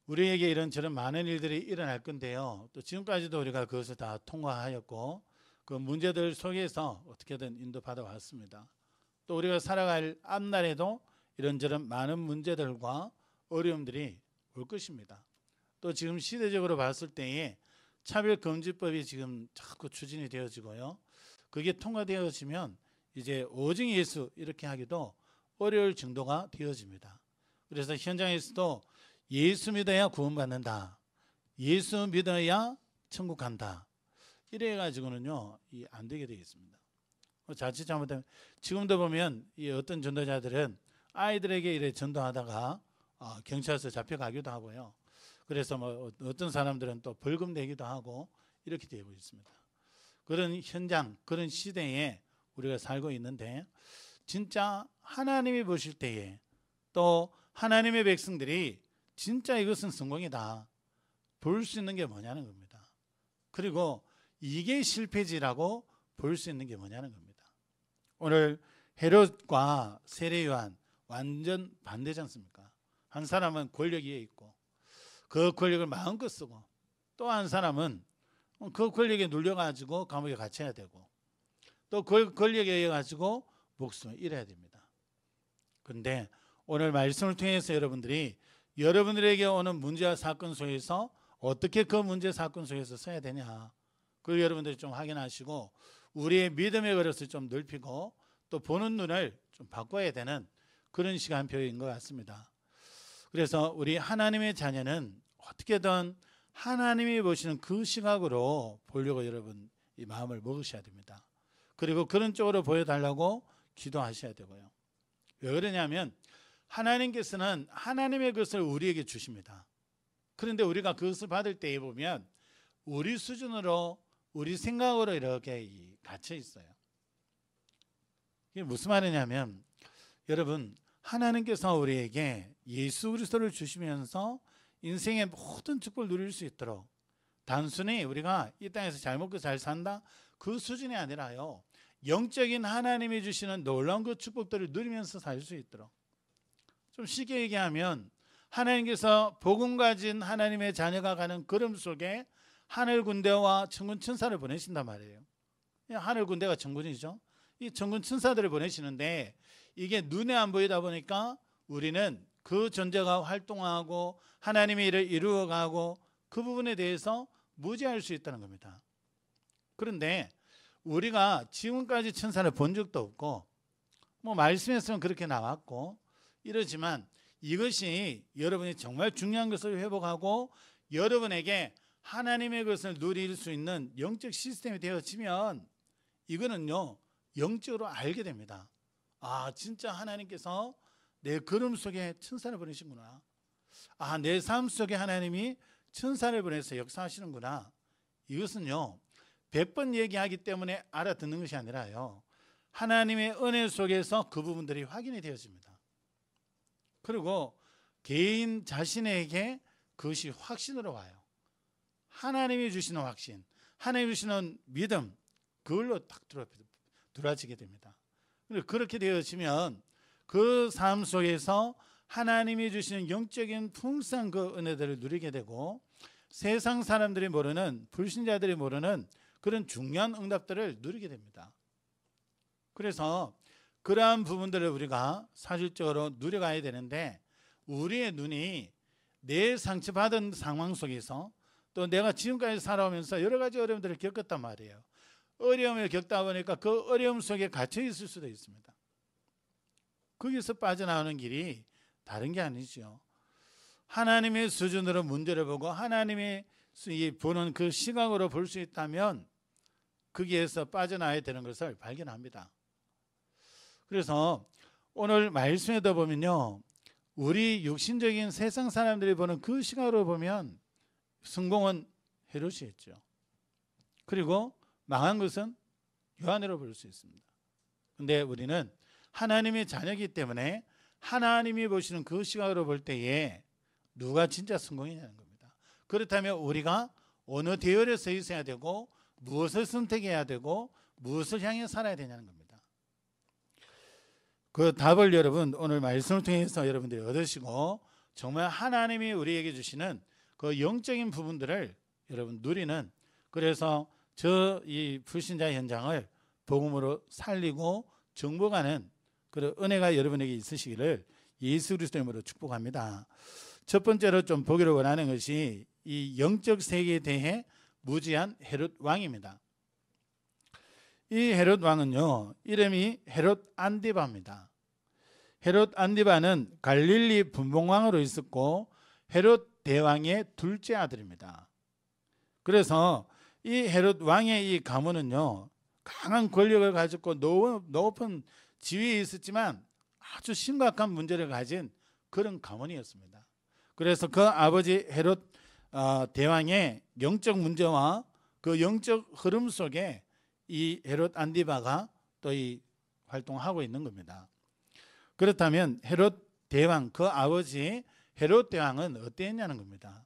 우리에게 이런저런 많은 일들이 일어날 건데요. 또 지금까지도 우리가 그것을 다 통과하였고 그 문제들 속에서 어떻게든 인도받아 왔습니다. 또 우리가 살아갈 앞날에도 이런저런 많은 문제들과 어려움들이 올 것입니다. 또 지금 시대적으로 봤을 때에 차별금지법이 지금 자꾸 추진이 되어지고요. 그게 통과되어지면 이제 오직 예수 이렇게 하기도 어려울 정도가 되어집니다. 그래서 현장에서도 예수 믿어야 구원받는다. 예수 믿어야 천국 간다. 이래 가지고는요, 안 되게 되어 있습니다. 자칫 잘못하면 지금도 보면 이 어떤 전도자들은 아이들에게 이래 전도하다가 경찰서 잡혀가기도 하고요. 그래서 뭐 어떤 사람들은 또 벌금 내기도 하고 이렇게 되고 있습니다. 그런 현장, 그런 시대에 우리가 살고 있는데 진짜 하나님이 보실 때에 또 하나님의 백성들이 진짜 이것은 성공이다 볼 수 있는 게 뭐냐는 겁니다. 그리고 이게 실패지라고 볼 수 있는 게 뭐냐는 겁니다. 오늘 헤롯과 세례요한 완전 반대지 않습니까? 한 사람은 권력 위에 있고 그 권력을 마음껏 쓰고 또 한 사람은 그 권력에 눌려가지고 감옥에 갇혀야 되고 또 그 권력에 의해 가지고 목숨을 잃어야 됩니다. 그런데 오늘 말씀을 통해서 여러분들에게 오는 문제와 사건 속에서 어떻게 그 문제 사건 속에서 서야 되냐, 그걸 여러분들이 좀 확인하시고 우리의 믿음의 그릇을 좀 넓히고 또 보는 눈을 좀 바꿔야 되는 그런 시간표인 것 같습니다. 그래서 우리 하나님의 자녀는 어떻게든 하나님이 보시는 그 시각으로 보려고 여러분 이 마음을 먹으셔야 됩니다. 그리고 그런 쪽으로 보여달라고 기도하셔야 되고요. 왜 그러냐면 하나님께서는 하나님의 것을 우리에게 주십니다. 그런데 우리가 그것을 받을 때에 보면 우리 수준으로 우리 생각으로 이렇게 갇혀 있어요. 이게 무슨 말이냐면 여러분, 하나님께서 우리에게 예수 그리스도를 주시면서 인생의 모든 축복을 누릴 수 있도록 단순히 우리가 이 땅에서 잘 먹고 잘 산다 그 수준이 아니라요, 영적인 하나님이 주시는 놀라운 그 축복들을 누리면서 살 수 있도록, 좀 쉽게 얘기하면 하나님께서 복음 가진 하나님의 자녀가 가는 걸음 속에 하늘 군대와 천군 천사를 보내신단 말이에요. 하늘 군대가 천군이죠. 이 천군 천사들을 보내시는데 이게 눈에 안 보이다 보니까 우리는 그 존재가 활동하고 하나님의 일을 이루어가고 그 부분에 대해서 무지할 수 있다는 겁니다. 그런데 우리가 지금까지 천사를 본 적도 없고 뭐 말씀에서는 그렇게 나왔고 이러지만 이것이 여러분이 정말 중요한 것을 회복하고 여러분에게 하나님의 것을 누릴 수 있는 영적 시스템이 되어지면 이거는요, 영적으로 알게 됩니다. 아, 진짜 하나님께서 내 걸음 속에 천사를 보내시구나. 아, 내 삶 속에 하나님이 천사를 보내서 역사하시는구나. 이것은요, 100번 얘기하기 때문에 알아듣는 것이 아니라요, 하나님의 은혜 속에서 그 부분들이 확인이 되어집니다. 그리고 개인 자신에게 그것이 확신으로 와요. 하나님이 주시는 확신, 하나님이 주시는 믿음, 그걸로 딱 들어지게 됩니다. 그렇게 되어지면 그 삶 속에서 하나님이 주시는 영적인 풍성한 그 은혜들을 누리게 되고 세상 사람들이 모르는, 불신자들이 모르는 그런 중요한 응답들을 누리게 됩니다. 그래서 그러한 부분들을 우리가 사실적으로 누려가야 되는데 우리의 눈이 내 상처받은 상황 속에서 또 내가 지금까지 살아오면서 여러 가지 어려움들을 겪었단 말이에요. 어려움을 겪다 보니까 그 어려움 속에 갇혀 있을 수도 있습니다. 거기서 빠져나오는 길이 다른 게 아니죠. 하나님의 수준으로 문제를 보고 하나님의 보는 그 시각으로 볼 수 있다면 거기에서 빠져나와야 되는 것을 발견합니다. 그래서 오늘 말씀에도 보면요, 우리 육신적인 세상 사람들이 보는 그 시각으로 보면 성공은 헤롯이었죠. 그리고 망한 것은 요한으로 볼 수 있습니다. 근데 우리는 하나님의 자녀이기 때문에 하나님이 보시는 그 시각으로 볼 때에 누가 진짜 성공이냐는 겁니다. 그렇다면 우리가 어느 대열에 서 있어야 되고 무엇을 선택해야 되고 무엇을 향해 살아야 되냐는 겁니다. 그 답을 여러분 오늘 말씀을 통해서 여러분들이 얻으시고 정말 하나님이 우리에게 주시는 그 영적인 부분들을 여러분 누리는, 그래서 저 이 불신자 현장을 복음으로 살리고 정복하는 그런 은혜가 여러분에게 있으시기를 예수 그리스도 이름으로 축복합니다. 첫 번째로 좀 보기를 원하는 것이 이 영적 세계에 대해 무지한 헤롯 왕입니다. 이 헤롯 왕은요, 이름이 헤롯 안디바입니다. 헤롯 안디바는 갈릴리 분봉왕으로 있었고 헤롯 대왕의 둘째 아들입니다. 그래서 이 헤롯 왕의 이 가문은요, 강한 권력을 가졌고 높은 지위에 있었지만 아주 심각한 문제를 가진 그런 가문이었습니다. 그래서 그 아버지 헤롯 대왕의 영적 문제와 그 영적 흐름 속에 이 헤롯 안디바가 또 이 활동하고 있는 겁니다. 그렇다면 헤롯 대왕, 그 아버지 헤롯 대왕은 어땠냐는 겁니다.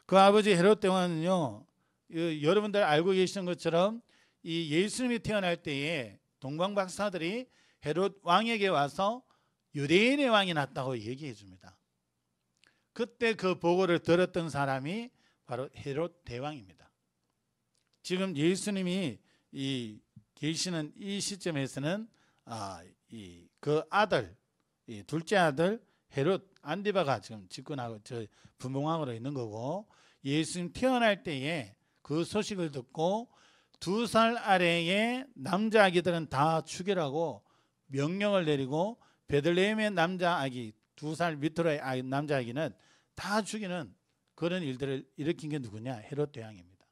그 아버지 헤롯 대왕은요, 여러분들 알고 계시는 것처럼 이 예수님이 태어날 때에 동방 박사들이 헤롯 왕에게 와서 유대인의 왕이 났다고 얘기해 줍니다. 그때 그 보고를 들었던 사람이 바로 헤롯 대왕입니다. 지금 예수님이 이 계시는 이 시점에서는 그 아들, 이 둘째 아들 헤롯 안디바가 지금 집권하고 저 분봉왕으로 있는 거고, 예수님 태어날 때에 그 소식을 듣고 2살 아래의 남자 아기들은 다 죽이라고 명령을 내리고 베들레헴의 남자 아기 2살 밑으로의 남자 아기는 다 죽이는 그런 일들을 일으킨 게 누구냐? 헤롯 대왕입니다.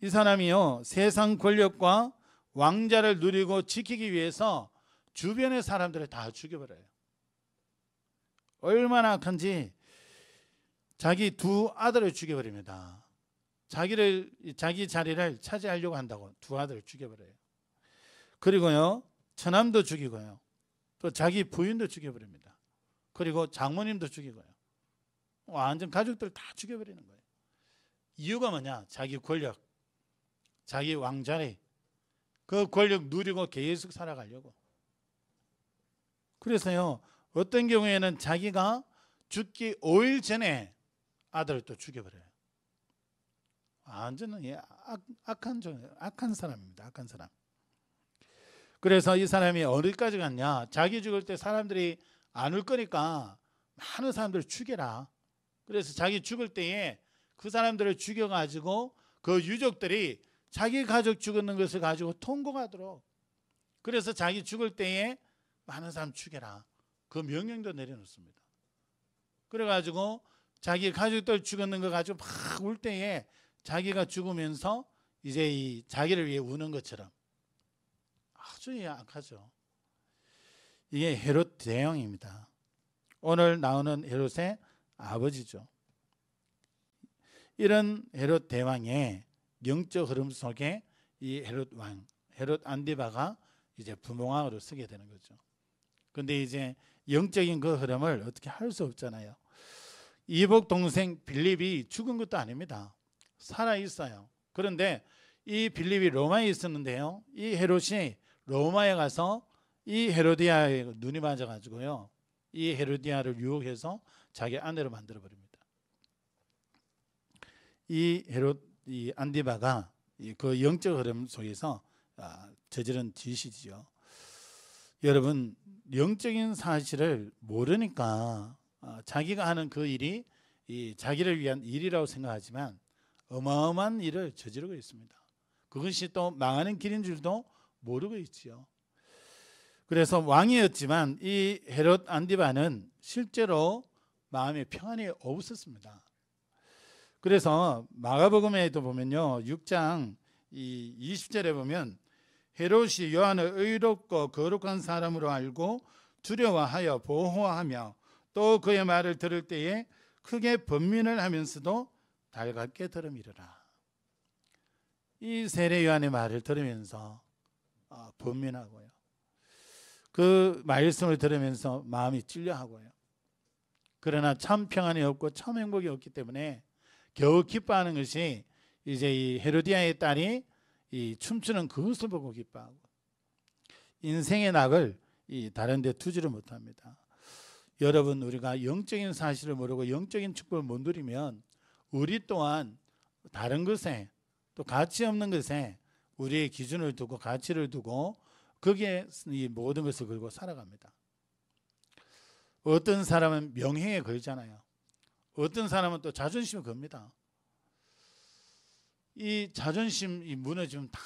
이 사람이요, 세상 권력과 왕자를 누리고 지키기 위해서 주변의 사람들을 다 죽여버려요. 얼마나 악한지 자기 두 아들을 죽여버립니다. 자기 자리를 차지하려고 한다고 두 아들을 죽여버려요. 그리고요, 처남도 죽이고요, 또 자기 부인도 죽여버립니다. 그리고 장모님도 죽이고요, 완전 가족들 다 죽여버리는 거예요. 이유가 뭐냐? 자기 권력, 자기 왕자리, 그 권력 누리고 계속 살아가려고. 그래서요, 어떤 경우에는 자기가 죽기 5일 전에 아들을 또 죽여버려요. 완전히 악한 사람입니다. 악한 사람. 그래서 이 사람이 어디까지 갔냐? 자기 죽을 때 사람들이 안 올 거니까 많은 사람들을 죽여라. 그래서 자기 죽을 때에 그 사람들을 죽여가지고 그 유족들이 자기 가족 죽는 것을 가지고 통곡하도록, 그래서 자기 죽을 때에 많은 사람 죽여라, 그 명령도 내려놓습니다. 그래가지고 자기 가족들 죽는 거 가지고 막 울 때에 자기가 죽으면서 이제 이 자기를 위해 우는 것처럼 아주 약하죠. 이게 헤롯 대왕입니다. 오늘 나오는 헤롯의 아버지죠. 이런 헤롯 대왕의 영적 흐름 속에 이 헤롯 왕, 헤롯 안디바가 이제 분봉왕으로 서게 되는 거죠. 근데 이제 영적인 그 흐름을 어떻게 할 수 없잖아요. 이복 동생 빌립이 죽은 것도 아닙니다. 살아 있어요. 그런데 이 빌립이 로마에 있었는데요, 이 헤롯이 로마에 가서 이 헤로디아의 눈이 맞아가지고요, 이 헤로디아를 유혹해서 자기 아내로 만들어 버립니다. 이 헤롯, 이 안디바가 그 영적 흐름 속에서 저지른 짓이지요. 여러분, 영적인 사실을 모르니까 자기가 하는 그 일이 자기를 위한 일이라고 생각하지만 어마어마한 일을 저지르고 있습니다. 그것이 또 망하는 길인 줄도 모르고 있지요. 그래서 왕이었지만 이 헤롯 안디바는 실제로 마음에 평안이 없었습니다. 그래서 마가복음에도 보면요, 6장 20절에 보면 헤롯이 요한을 의롭고 거룩한 사람으로 알고 두려워하여 보호하며 또 그의 말을 들을 때에 크게 번민을 하면서도 달갑게 들음이르라. 이 세례 요한의 말을 들으면서 번민하고요. 그 말씀을 들으면서 마음이 찔려하고요. 그러나 참 평안이 없고 참 행복이 없기 때문에 겨우 기뻐하는 것이 이제 이 헤로디아의 딸이 이 춤추는 그것을 보고 기뻐하고, 인생의 낙을 이 다른 데 두지를 못합니다. 여러분, 우리가 영적인 사실을 모르고 영적인 축복을 못 누리면 우리 또한 다른 것에, 또 가치 없는 것에 우리의 기준을 두고 가치를 두고 거기에 이 모든 것을 걸고 살아갑니다. 어떤 사람은 명예에 걸잖아요. 어떤 사람은 또 자존심에 겁니다. 이 자존심이 무너지면 다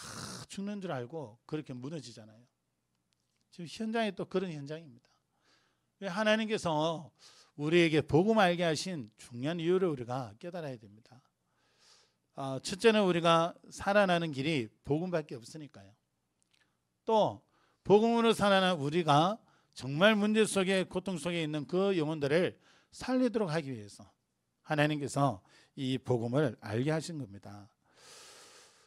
죽는 줄 알고 그렇게 무너지잖아요. 지금 현장이 또 그런 현장입니다. 하나님께서 우리에게 복음 알게 하신 중요한 이유를 우리가 깨달아야 됩니다. 첫째는 우리가 살아나는 길이 복음밖에 없으니까요. 또 복음으로 살아난 우리가 정말 문제 속에, 고통 속에 있는 그 영혼들을 살리도록 하기 위해서 하나님께서 이 복음을 알게 하신 겁니다.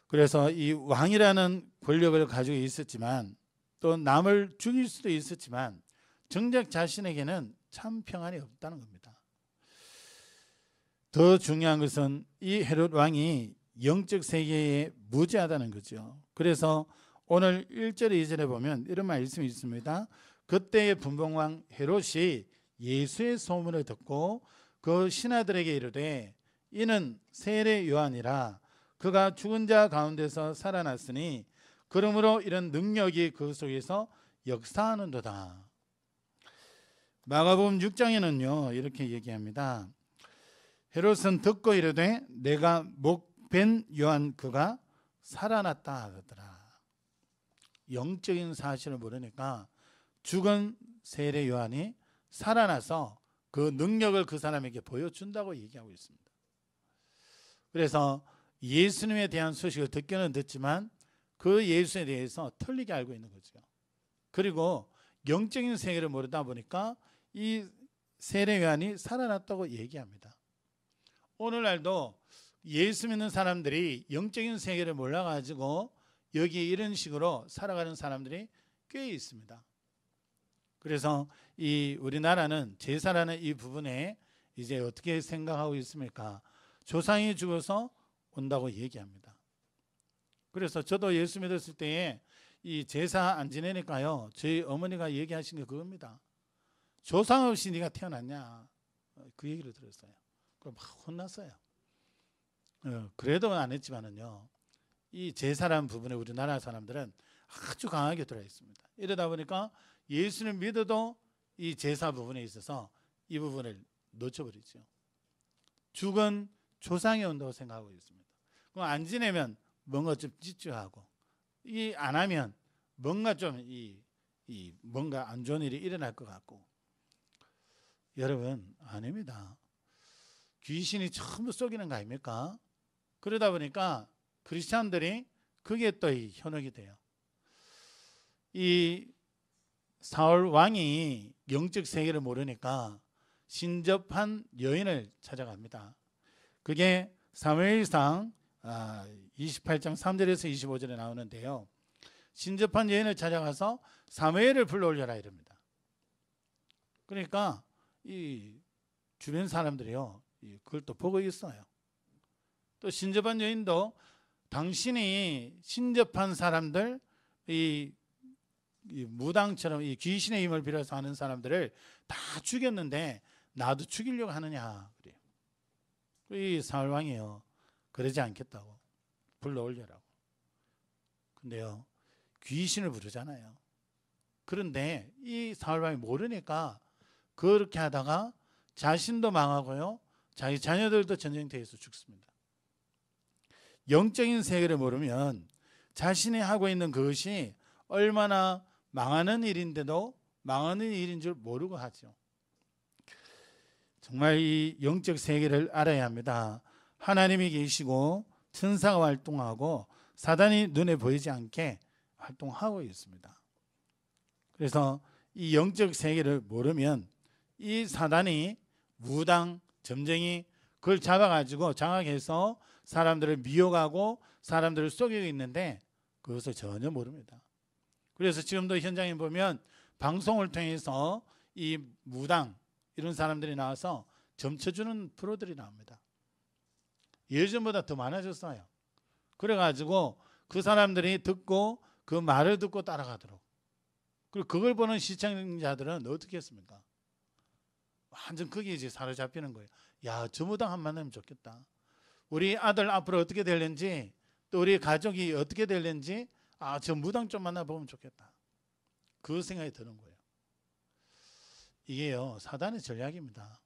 그래서 이 왕이라는 권력을 가지고 있었지만, 또 남을 죽일 수도 있었지만 정작 자신에게는 참 평안이 없다는 겁니다. 더 중요한 것은 이 헤롯 왕이 영적 세계에 무지하다는 거죠. 그래서 오늘 1절 2절에 보면 이런 말씀이 있습니다. 그때의 분봉왕 헤롯이 예수의 소문을 듣고 그 신하들에게 이르되 이는 세례 요한이라 그가 죽은 자 가운데서 살아났으니 그러므로 이런 능력이 그 속에서 역사하는도다. 마가복음 6장에는요 이렇게 얘기합니다. 헤롯은 듣고 이르되 내가 목벤 요한 그가 살아났다 하더라. 영적인 사실을 모르니까 죽은 세례 요한이 살아나서 그 능력을 그 사람에게 보여준다고 얘기하고 있습니다. 그래서 예수님에 대한 소식을 듣기는 듣지만 그 예수에 대해서 틀리게 알고 있는 거죠. 그리고 영적인 세계를 모르다 보니까 이 세례 요한이 살아났다고 얘기합니다. 오늘날도 예수 믿는 사람들이 영적인 세계를 몰라가지고 여기에 이런 식으로 살아가는 사람들이 꽤 있습니다. 그래서 이 우리나라는 제사라는 이 부분에 이제 어떻게 생각하고 있습니까? 조상이 죽어서 온다고 얘기합니다. 그래서 저도 예수 믿었을 때에 이 제사 안 지내니까요 저희 어머니가 얘기하신 게 그겁니다. 조상 없이 네가 태어났냐, 그 얘기를 들었어요. 그럼 막 혼났어요. 그래도 안 했지만은요 이 제사라는 부분에 우리나라 사람들은 아주 강하게 들어 있습니다. 이러다 보니까 예수를 믿어도 이 제사 부분에 있어서 이 부분을 놓쳐버리죠. 죽은 조상이 온다고 생각하고 있습니다. 그럼 안 지내면 뭔가 좀 찌찌하고, 이 안 하면 뭔가 좀 뭔가 안 좋은 일이 일어날 것 같고. 여러분 아닙니다. 귀신이 전부 속이는 거 아닙니까? 그러다 보니까 크리스찬들이 그게 또 현혹이 돼요. 이 사울 왕이 영적 세계를 모르니까 신접한 여인을 찾아갑니다. 그게 사무엘상 28장 3절에서 25절에 나오는데요. 신접한 여인을 찾아가서 사무엘을 불러올려라 이럽니다. 그러니까 이 주변 사람들이요 그걸 또 보고 있어요. 또 신접한 여인도 당신이 신접한 사람들, 이 무당처럼 이 귀신의 힘을 빌어서 하는 사람들을 다 죽였는데 나도 죽이려고 하느냐 그래요. 이 사울 왕이요 그러지 않겠다고 불러올려라고. 근데요 귀신을 부르잖아요. 그런데 이 사울 왕이 모르니까 그렇게 하다가 자신도 망하고요 자기 자녀들도 전쟁터에서 죽습니다. 영적인 세계를 모르면 자신이 하고 있는 그것이 얼마나 망하는 일인데도 망하는 일인 줄 모르고 하죠. 정말 이 영적 세계를 알아야 합니다. 하나님이 계시고 천사가 활동하고 사단이 눈에 보이지 않게 활동하고 있습니다. 그래서 이 영적 세계를 모르면 이 사단이 무당, 점쟁이 그걸 잡아가지고 장악해서 사람들을 미혹하고 사람들을 속이고 있는데 그것을 전혀 모릅니다. 그래서 지금도 현장에 보면 방송을 통해서 이 무당 이런 사람들이 나와서 점쳐주는 프로들이 나옵니다. 예전보다 더 많아졌어요. 그래가지고 그 사람들이 듣고 그 말을 듣고 따라가도록. 그리고 그걸 보는 시청자들은 어떻게 했습니까? 완전 거기에 이제 사로잡히는 거예요. 야, 저 무당 한 만나면 좋겠다. 우리 아들 앞으로 어떻게 될는지, 또 우리 가족이 어떻게 될는지, 저 무당 좀 만나보면 좋겠다. 그 생각이 드는 거예요. 이게요, 사단의 전략입니다.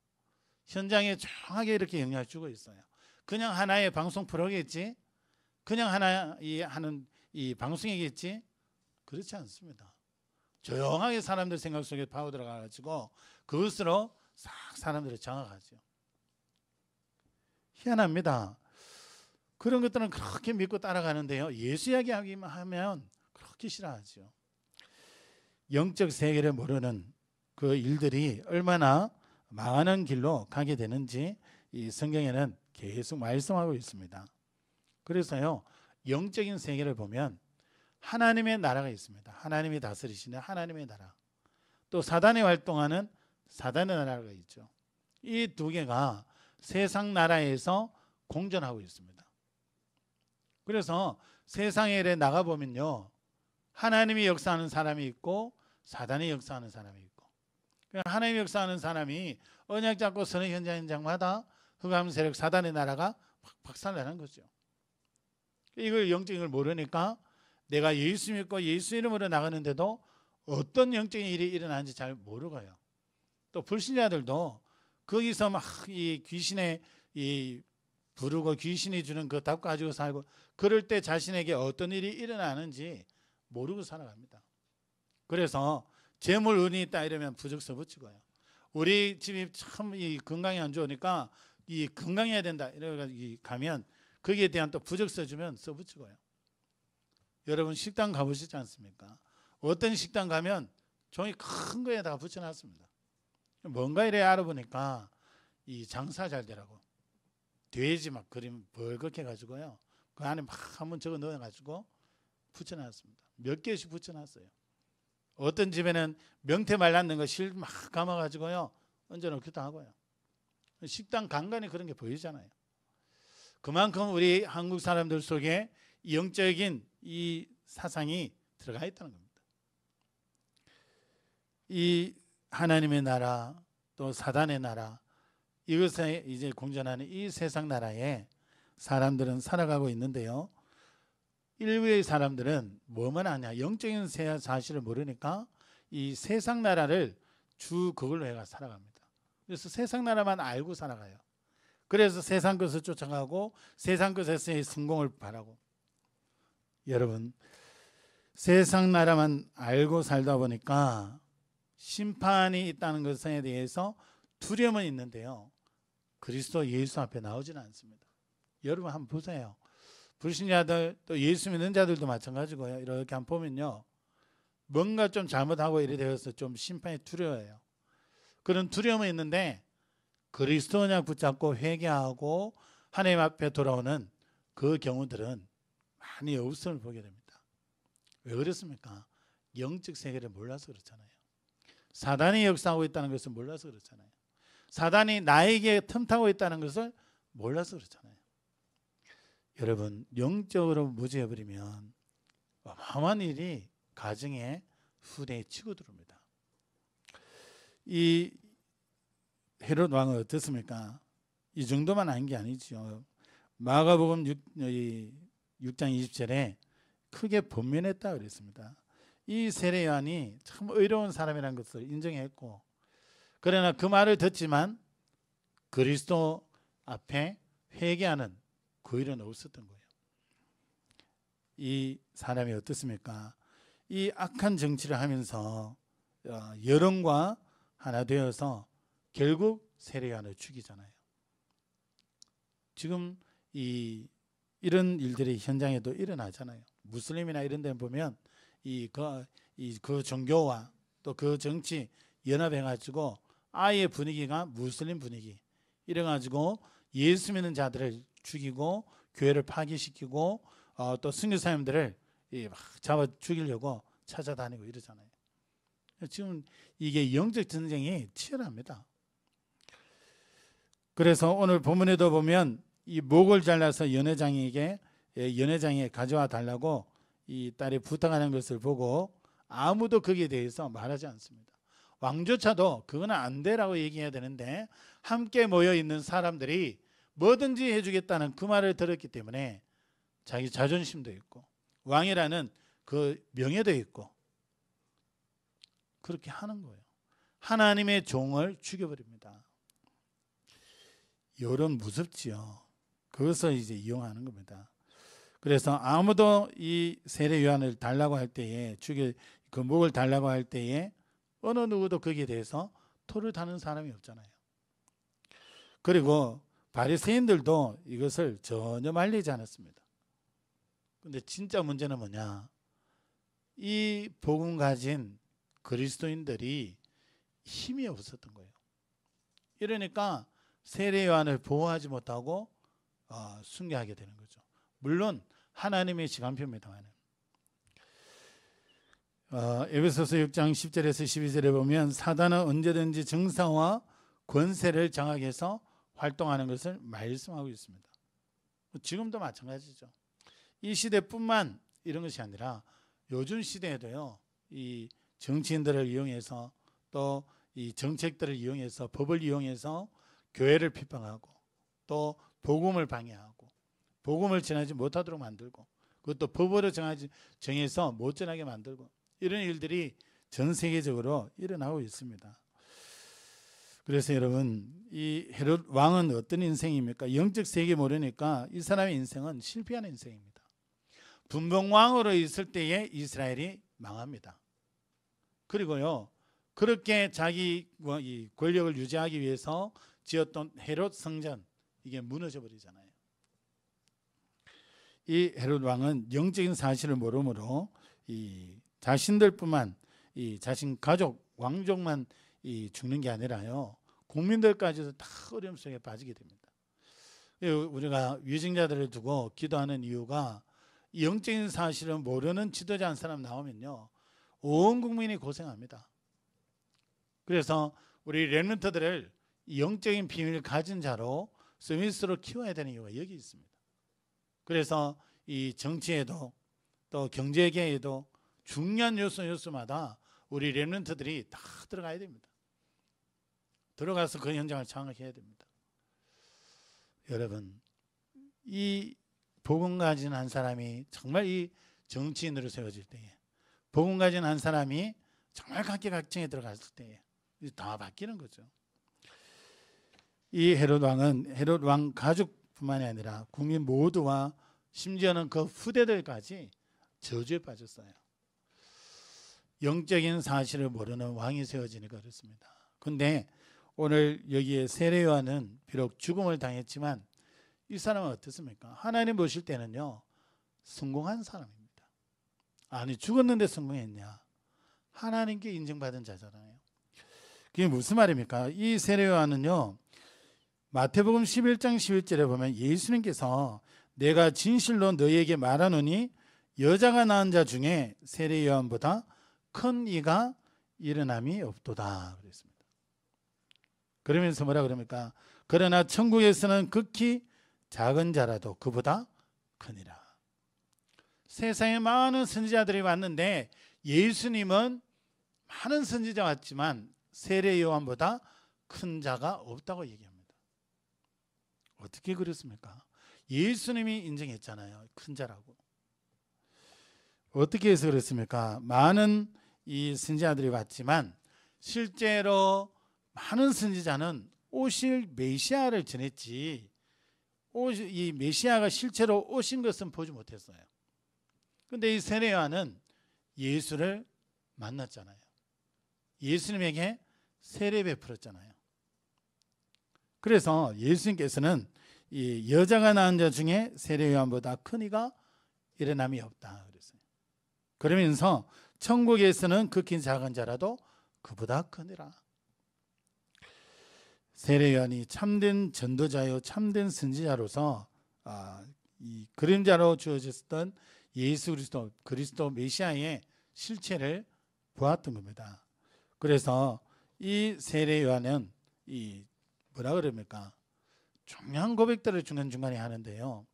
현장에 정확하게 이렇게 영향을 주고 있어요. 그냥 하나의 방송 프로겠지, 그냥 하는 이 방송이겠지, 그렇지 않습니다. 조용하게 사람들 생각 속에 파고 들어가가지고 그것으로 싹 사람들을 장악하죠. 희한합니다. 그런 것들은 그렇게 믿고 따라가는데요, 예수 이야기하기만 하면 그렇게 싫어하죠. 영적 세계를 모르는 그 일들이 얼마나 망하는 길로 가게 되는지 이 성경에는 계속 말씀하고 있습니다. 그래서요, 영적인 세계를 보면 하나님의 나라가 있습니다. 하나님이 다스리시는 하나님의 나라, 또 사단이 활동하는 사단의 나라가 있죠. 이 두 개가 세상 나라에서 공존하고 있습니다. 그래서 세상에 나가보면요, 하나님이 역사하는 사람이 있고 사단이 역사하는 사람이 있고, 하나님이 역사하는 사람이 언약 잡고 서는 현장마다 흑암 세력 사단의 나라가 박살나는 거죠. 이걸 영적인 걸 모르니까 내가 예수 믿고 예수 이름으로 나가는데도 어떤 영적인 일이 일어나는지 잘 모르고요. 또 불신자들도 거기서 막 이 귀신의 이 부르고 귀신이 주는 그 답 가지고 살고, 그럴 때 자신에게 어떤 일이 일어나는지 모르고 살아갑니다. 그래서 재물 운이 있다 이러면 부적서 붙이고요. 우리 집이 참 이 건강이 안 좋으니까 이 건강해야 된다 이래가지고 가면 거기에 대한 또 부적서 주면 써붙이고요. 여러분 식당 가보시지 않습니까? 어떤 식당 가면 종이 큰 거에다가 붙여놨습니다. 뭔가 이래 알아보니까 이 장사 잘 되라고 돼지 막 그림 벌겋게 가지고요, 그 안에 막 한번 적어 넣어가지고 붙여놨습니다. 몇 개씩 붙여놨어요. 어떤 집에는 명태 말랐는 거 실 막 감아가지고요 얹어놓기도 하고요. 식당 간간히 그런 게 보이잖아요. 그만큼 우리 한국 사람들 속에 영적인 이 사상이 들어가 있다는 겁니다. 이 하나님의 나라 또 사단의 나라, 이것에 이제 공존하는 이 세상 나라에 사람들은 살아가고 있는데요, 일부의 사람들은 뭐만 하냐, 영적인 사실을 모르니까 이 세상 나라를 주 그걸로 해가 살아갑니다. 그래서 세상 나라만 알고 살아가요. 그래서 세상 것을 쫓아가고 세상 것에서의 성공을 바라고. 여러분, 세상 나라만 알고 살다 보니까 심판이 있다는 것에 대해서 두려움은 있는데요, 그리스도 예수 앞에 나오지는 않습니다. 여러분 한번 보세요. 불신자들 또 예수 믿는 자들도 마찬가지고요. 이렇게 한번 보면요, 뭔가 좀 잘못하고 이래 되어서 좀 심판이 두려워요. 그런 두려움은 있는데 그리스도 언약 붙잡고 회개하고 하나님 앞에 돌아오는 그 경우들은 많이 없음을 보게 됩니다. 왜 그렇습니까? 영적 세계를 몰라서 그렇잖아요. 사단이 역사하고 있다는 것을 몰라서 그렇잖아요. 사단이 나에게 틈타고 있다는 것을 몰라서 그렇잖아요. 여러분, 영적으로 무지해버리면 어마어마한 일이 가정에 후대에 치고 들어옵니다. 이 헤롯 왕은 어떻습니까? 이 정도만 한 게 아니죠. 마가복음 6장 20절에 크게 번민했다 그랬습니다. 이 세례 요한이 참 의로운 사람이라는 것을 인정했고, 그러나 그 말을 듣지만 그리스도 앞에 회개하는 그 일은 없었던 거예요. 이 사람이 어떻습니까? 이 악한 정치를 하면서 여론과 하나 되어서 결국 세례 요한을 죽이잖아요. 지금 이런 일들이 현장에도 일어나잖아요. 무슬림이나 이런 데 보면 그 종교와 또 그 정치 연합해가지고 아예 분위기가 무슬림 분위기 이래가지고 예수 믿는 자들을 죽이고 교회를 파괴시키고 또 선교사님들을 막 잡아 죽이려고 찾아다니고 이러잖아요. 지금 이게 영적 전쟁이 치열합니다. 그래서 오늘 본문에도 보면 이 목을 잘라서 연회장에게 가져와 달라고 이 딸이 부탁하는 것을 보고 아무도 거기에 대해서 말하지 않습니다. 왕조차도 그건 안 돼라고 얘기해야 되는데 함께 모여 있는 사람들이 뭐든지 해주겠다는 그 말을 들었기 때문에 자기 자존심도 있고 왕이라는 그 명예도 있고 그렇게 하는 거예요. 하나님의 종을 죽여버립니다. 여론 무섭지요. 그것을 이제 이용하는 겁니다. 그래서 아무도 이 세례 요한을 달라고 할 때에 그 목을 달라고 할 때에 어느 누구도 거기에 대해서 토를 다는 사람이 없잖아요. 그리고 바리새인들도 이것을 전혀 말리지 않았습니다. 근데 진짜 문제는 뭐냐? 이 복음 가진 그리스도인들이 힘이 없었던 거예요. 이러니까 세례 요한을 보호하지 못하고 순교하게 되는 거죠. 물론 하나님의 시간표입니다만 에베소서 6장 10절에서 12절에 보면 사단은 언제든지 정사와 권세를 장악해서 활동하는 것을 말씀하고 있습니다. 지금도 마찬가지죠. 이 시대뿐만 이런 것이 아니라 요즘 시대에도요. 이 정치인들을 이용해서 또 이 정책들을 이용해서 법을 이용해서 교회를 핍박하고 또 복음을 방해하고 복음을 전하지 못하도록 만들고 그것도 법으로 정해서 못 전하게 만들고 이런 일들이 전 세계적으로 일어나고 있습니다. 그래서 여러분 이 헤롯 왕은 어떤 인생입니까? 영적 세계 모르니까 이 사람의 인생은 실패하는 인생입니다. 분봉왕으로 있을 때에 이스라엘이 망합니다. 그리고요 그렇게 자기 권력을 유지하기 위해서 지었던 헤롯 성전 이게 무너져 버리잖아요. 이 헤롯 왕은 영적인 사실을 모르므로 이 자신들뿐만 이 자신 가족 왕족만 죽는 게 아니라요 국민들까지도 다 어려움 속에 빠지게 됩니다. 우리가 위증자들을 두고 기도하는 이유가 영적인 사실을 모르는 지도자 한 사람 나오면요 온 국민이 고생합니다. 그래서 우리 렘넌트들을 영적인 비밀을 가진 자로 서밋으로 키워야 되는 이유가 여기 있습니다. 그래서 이 정치에도 또 경제계에도 중요한 요소마다 우리 렘넌트들이 다 들어가야 됩니다. 들어가서 그 현장을 장악해야 됩니다. 여러분 이 복음 가진 한 사람이 정말 이 정치인으로 세워질 때에 복음 가진 한 사람이 정말 각계각층에 들어갔을 때에 다 바뀌는 거죠. 이 헤롯 왕은 헤롯 왕 가족뿐만이 아니라 국민 모두와 심지어는 그 후대들까지 저주에 빠졌어요. 영적인 사실을 모르는 왕이 세워지니까 그렇습니다. 그런데 오늘 여기에 세례 요한은 비록 죽음을 당했지만 이 사람은 어떻습니까? 하나님 보실 때는요 성공한 사람입니다. 아니 죽었는데 성공했냐? 하나님께 인정받은 자잖아요. 그게 무슨 말입니까? 이 세례 요한은요 마태복음 11장 11절에 보면 예수님께서 내가 진실로 너희에게 말하노니 여자가 낳은 자 중에 세례 요한보다 큰 이가 일어남이 없도다 그랬습니다. 그러면서 뭐라 그럽니까? 그러나 천국에서는 극히 작은 자라도 그보다 크니라. 세상에 많은 선지자들이 왔는데 예수님은 많은 선지자 왔지만 세례 요한보다 큰 자가 없다고 얘기합니다. 어떻게 그렇습니까? 예수님이 인정했잖아요. 큰 자라고. 어떻게 해서 그렇습니까? 많은 이 선지자들이 왔지만 실제로 많은 선지자는 오실 메시아를 전했지 이 메시아가 실제로 오신 것은 보지 못했어요. 그런데 이 세례 요한은 예수를 만났잖아요. 예수님에게 세례 베풀었잖아요. 그래서 예수님께서는 이 여자가 낳은 자 중에 세례 요한보다 큰 이가 일어남이 없다 그랬어요. 그러면서 천국에서는 극히 작은 자라도 그보다 크니라. 세례 요한이 참된 전도자요 참된 선지자로서 이 그림자로 주어졌던 예수 그리스도 메시아의 실체를 보았던 겁니다. 그래서 이 세례 요한은 이 뭐라 그럽니까? 중요한 고백들을 중간중간에 하는데요.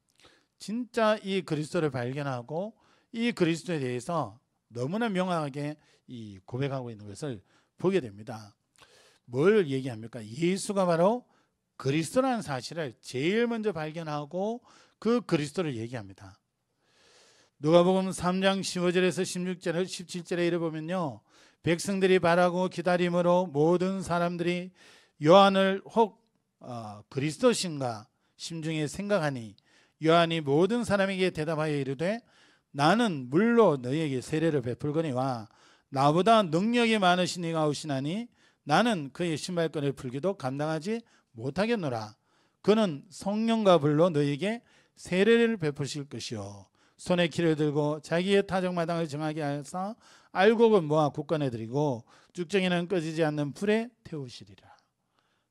진짜 이 그리스도를 발견하고 이 그리스도에 대해서 너무나 명확하게 이 고백하고 있는 것을 보게 됩니다. 뭘 얘기합니까? 예수가 바로 그리스도라는 사실을 제일 먼저 발견하고 그 그리스도를 얘기합니다. 누가복음 3장 15절에서 16절, 17절에 이래 보면요. 백성들이 바라고 기다림으로 모든 사람들이 요한을 혹 그리스도신가 심중에 생각하니 요한이 모든 사람에게 대답하여 이르되 나는 물로 너희에게 세례를 베풀거니와 나보다 능력이 많으신 이가 오시나니 나는 그의 신발끈을 풀기도 감당하지 못하겠노라. 그는 성령과 불로 너희에게 세례를 베푸실 것이요 손에 키를 들고 자기의 타작마당을 정하게 하사 알곡은 모아 굳건해 드리고 쭉정이는 꺼지지 않는 불에 태우시리라.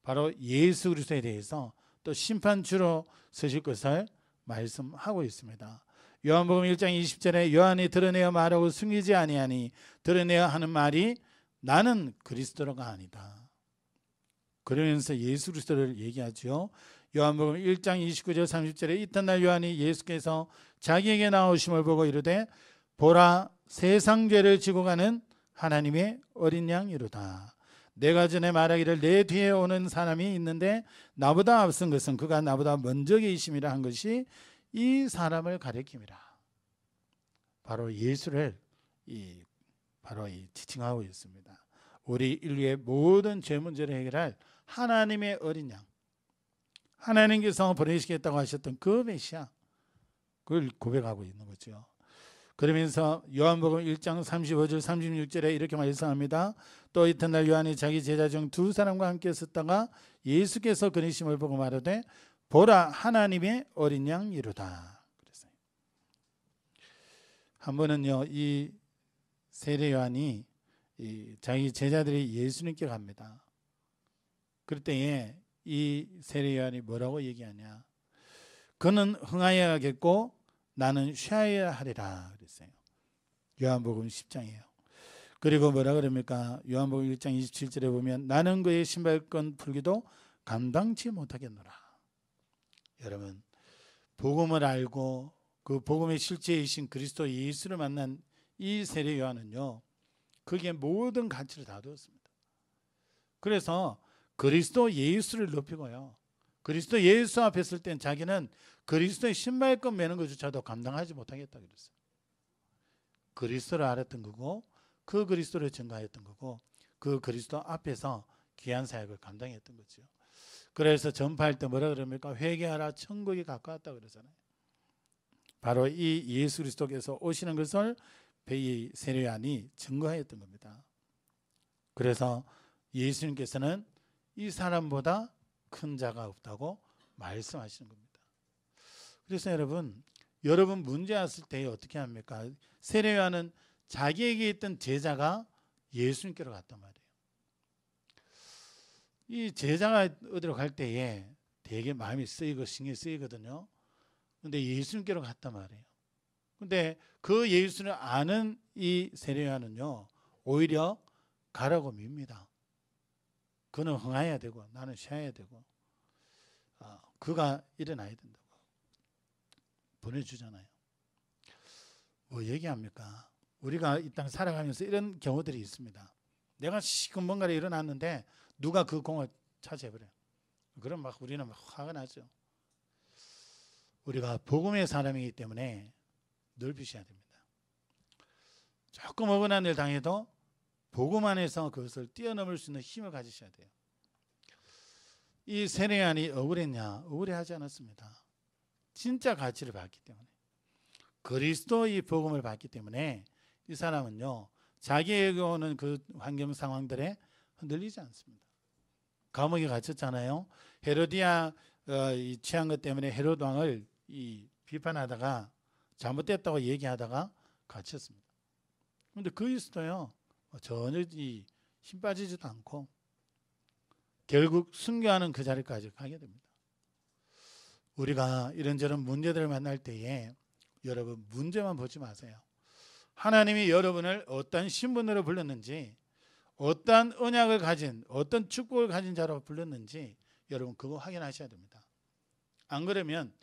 바로 예수 그리스도에 대해서 또 심판주로 서실 것을 말씀하고 있습니다. 요한복음 1장 20절에 요한이 드러내어 말하고 숨기지 아니하니 드러내어 하는 말이 나는 그리스도가 아니다. 그러면서 예수 그리스도를 얘기하죠. 요한복음 1장 29절 30절에 이튿날 요한이 예수께서 자기에게 나오심을 보고 이르되 보라 세상 죄를 지고 가는 하나님의 어린 양이로다. 내가 전에 말하기를 내 뒤에 오는 사람이 있는데 나보다 앞선 것은 그가 나보다 먼저 계심이라 한 것이 이 사람을 가리킴이라. 바로 예수를 바로 지칭하고 있습니다. 우리 인류의 모든 죄 문제를 해결할 하나님의 어린 양, 하나님께서 보내시겠다고 하셨던 그 메시아, 그걸 고백하고 있는 거죠. 그러면서 요한복음 1장 35절 36절에 이렇게 말씀합니다. 또 이튿날 요한이 자기 제자 중 두 사람과 함께 섰다가 예수께서 그리심을 보고 말하되 보라 하나님의 어린 양이로다. 그랬어요. 한 번은요 이 세례 요한이 자기 제자들이 예수님께 갑니다. 그럴 때에 이 세례 요한이 뭐라고 얘기하냐? 그는 흥하여야겠고 나는 쉬어야 하리라 그랬어요. 요한복음 10장이에요. 그리고 뭐라 그럽니까? 요한복음 1장 27절에 보면 나는 그의 신발끈 풀기도 감당치 못하겠노라. 여러분 복음을 알고 그 복음의 실제이신 그리스도 예수를 만난 이 세례 요한은요 그게 모든 가치를 다 두었습니다. 그래서 그리스도 예수를 높이고요 그리스도 예수 앞에 설 땐 자기는 그리스도의 신발끈 매는 것조차도 감당하지 못하겠다 그랬어요. 그리스도를 알았던 거고 그 그리스도를 증거했던 거고 그 그리스도 앞에서 귀한 사역을 감당했던 거죠. 그래서 전파할 때 뭐라 그럽니까? 회개하라 천국이 가까웠다 그러잖아요. 바로 이 예수 그리스도께서 오시는 것을 이 세례 요한이 증거했던 겁니다. 그래서 예수님께서는 이 사람보다 큰 자가 없다고 말씀하시는 겁니다. 그래서 여러분 문제 왔을 때 어떻게 합니까? 세례 요한은 자기에게 있던 제자가 예수님께로 갔단 말이에요. 이 제자가 어디로 갈 때에 되게 마음이 쓰이고 신경이 쓰이거든요. 근데 예수님께로 갔단 말이에요. 근데 그 예수를 아는 이 세례 요한은요 오히려 가라고 밉니다. 그는 흥해야 되고 나는 쉬어야 되고 그가 일어나야 된다고 보내주잖아요. 뭐 얘기합니까? 우리가 이 땅 살아가면서 이런 경우들이 있습니다. 내가 지금 뭔가를 일어났는데 누가 그 공을 차지해버려요. 그럼 막 우리는 막 화가 나죠. 우리가 복음의 사람이기 때문에 넓히셔야 됩니다. 조금 억울한 일 당해도 복음 안에서 그것을 뛰어넘을 수 있는 힘을 가지셔야 돼요. 이 세례 요한이 억울했냐? 억울해하지 않았습니다. 진짜 가치를 봤기 때문에 그리스도의 복음을 봤기 때문에 이 사람은요 자기에게 오는 그 환경 상황들에 흔들리지 않습니다. 감옥에 갇혔잖아요. 헤로디아 취한 것 때문에 헤롯 왕을 비판하다가 잘못됐다고 얘기하다가 갇혔습니다. 근데 그리스도요 전혀 힘 빠지지도 않고 결국 순교하는 그 자리까지 가게 됩니다. 우리가 이런저런 문제들을 만날 때에 여러분 문제만 보지 마세요. 하나님이 여러분을 어떤 신분으로 불렀는지, 어떤 언약을 가진, 어떤 축복을 가진 자로 불렀는지 여러분 그거 확인하셔야 됩니다. 안 그러면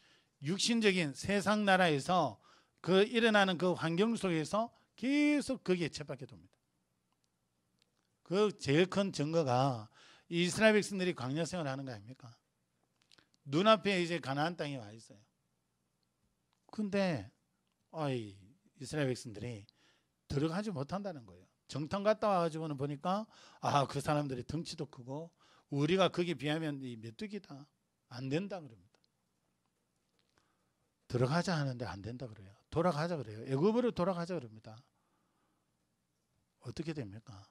육신적인 세상 나라에서 그 일어나는 그 환경 속에서 계속 거기에 쳇박게 됩니다. 그 제일 큰 증거가 이스라엘 백성들이 광야 생활하는 거 아닙니까? 눈앞에 이제 가나안 땅에 와 있어요. 근데 이스라엘 백성들이 들어가지 못한다는 거예요. 정탐 갔다 와가지고는 보니까 그 사람들이 덩치도 크고 우리가 거기 비하면 메뚜기다. 안 된다 그럽니다. 들어가자 하는데 안 된다 그래요. 돌아가자 그래요. 애굽으로 돌아가자 그럽니다. 어떻게 됩니까?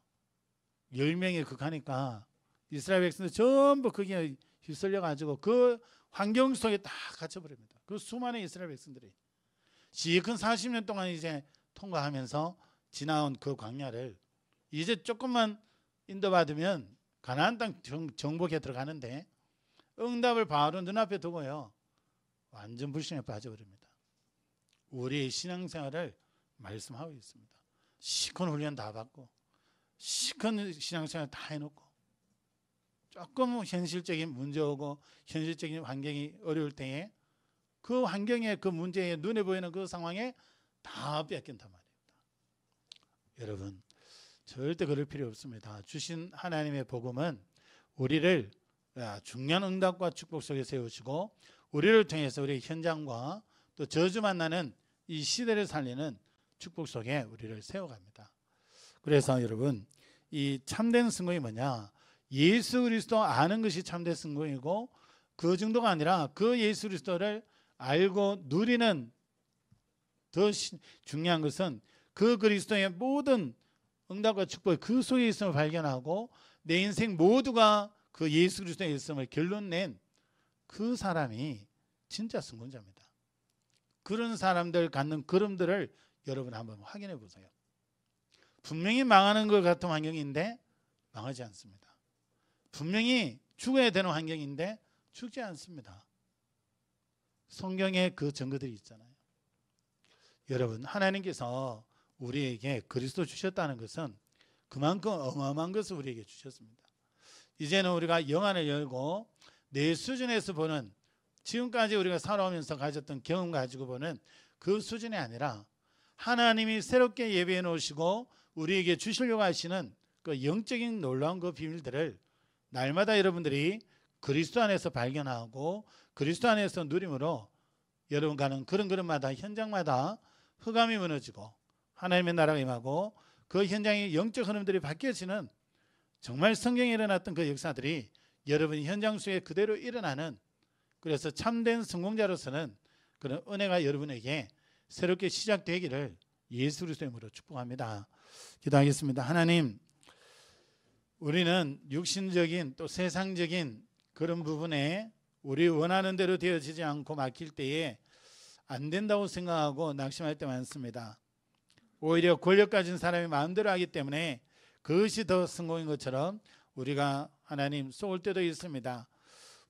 10명이 그 가니까 이스라엘 백성들 전부 거기에 휩쓸려 가지고 그 환경 속에 다 갇혀버립니다. 그 수많은 이스라엘 백성들이 지금 40년 동안 이제 통과하면서 지나온 그 광야를 이제 조금만 인도받으면 가나안 땅 정복에 들어가는데 응답을 바로 눈앞에 두고요 완전 불신에 빠져버립니다. 우리의 신앙생활을 말씀하고 있습니다. 시큰 훈련 다 받고 시큰 신앙생활 다 해놓고 조금 현실적인 문제 오고 현실적인 환경이 어려울 때에 그 환경에 그 문제에 눈에 보이는 그 상황에 다 뺏긴단 말입니다. 여러분 절대 그럴 필요 없습니다. 주신 하나님의 복음은 우리를 중요한 응답과 축복 속에 세우시고 우리를 통해서 우리 현장과 또 저주 만나는 이 시대를 살리는 축복 속에 우리를 세워갑니다. 그래서 여러분 이 참된 성공이 뭐냐? 예수 그리스도 아는 것이 참된 성공이고 그 정도가 아니라 그 예수 그리스도를 알고 누리는 더 중요한 것은 그 그리스도의 모든 응답과 축복이 그 속에 있음을 발견하고 내 인생 모두가 그 예수 그리스도의 있음을 결론 낸 그 사람이 진짜 성공자입니다. 그런 사람들 갖는 그림들을 여러분 한번 확인해 보세요. 분명히 망하는 것 같은 환경인데 망하지 않습니다. 분명히 죽어야 되는 환경인데 죽지 않습니다. 성경에 그 증거들이 있잖아요. 여러분 하나님께서 우리에게 그리스도 주셨다는 것은 그만큼 어마어마한 것을 우리에게 주셨습니다. 이제는 우리가 영안을 열고 내 수준에서 보는 지금까지 우리가 살아오면서 가졌던 경험 가지고 보는 그 수준이 아니라 하나님이 새롭게 예배해 놓으시고 우리에게 주시려고 하시는 그 영적인 놀라운 그 비밀들을 날마다 여러분들이 그리스도 안에서 발견하고 그리스도 안에서 누림으로 여러분 가는 그런 걸음마다 현장마다 흑암이 무너지고 하나님의 나라가 임하고 그 현장의 영적 흐름들이 바뀌어지는 정말 성경에 일어났던 그 역사들이 여러분 현장 속에 그대로 일어나는 그래서 참된 성공자로서는 그런 은혜가 여러분에게 새롭게 시작되기를 예수 그리스도의 이름으로 축복합니다. 기도하겠습니다. 하나님 우리는 육신적인 또 세상적인 그런 부분에 우리 원하는 대로 되어지지 않고 막힐 때에 안 된다고 생각하고 낙심할 때 많습니다. 오히려 권력 가진 사람이 마음대로 하기 때문에 그것이 더 성공인 것처럼 우리가 하나님 속을 때도 있습니다.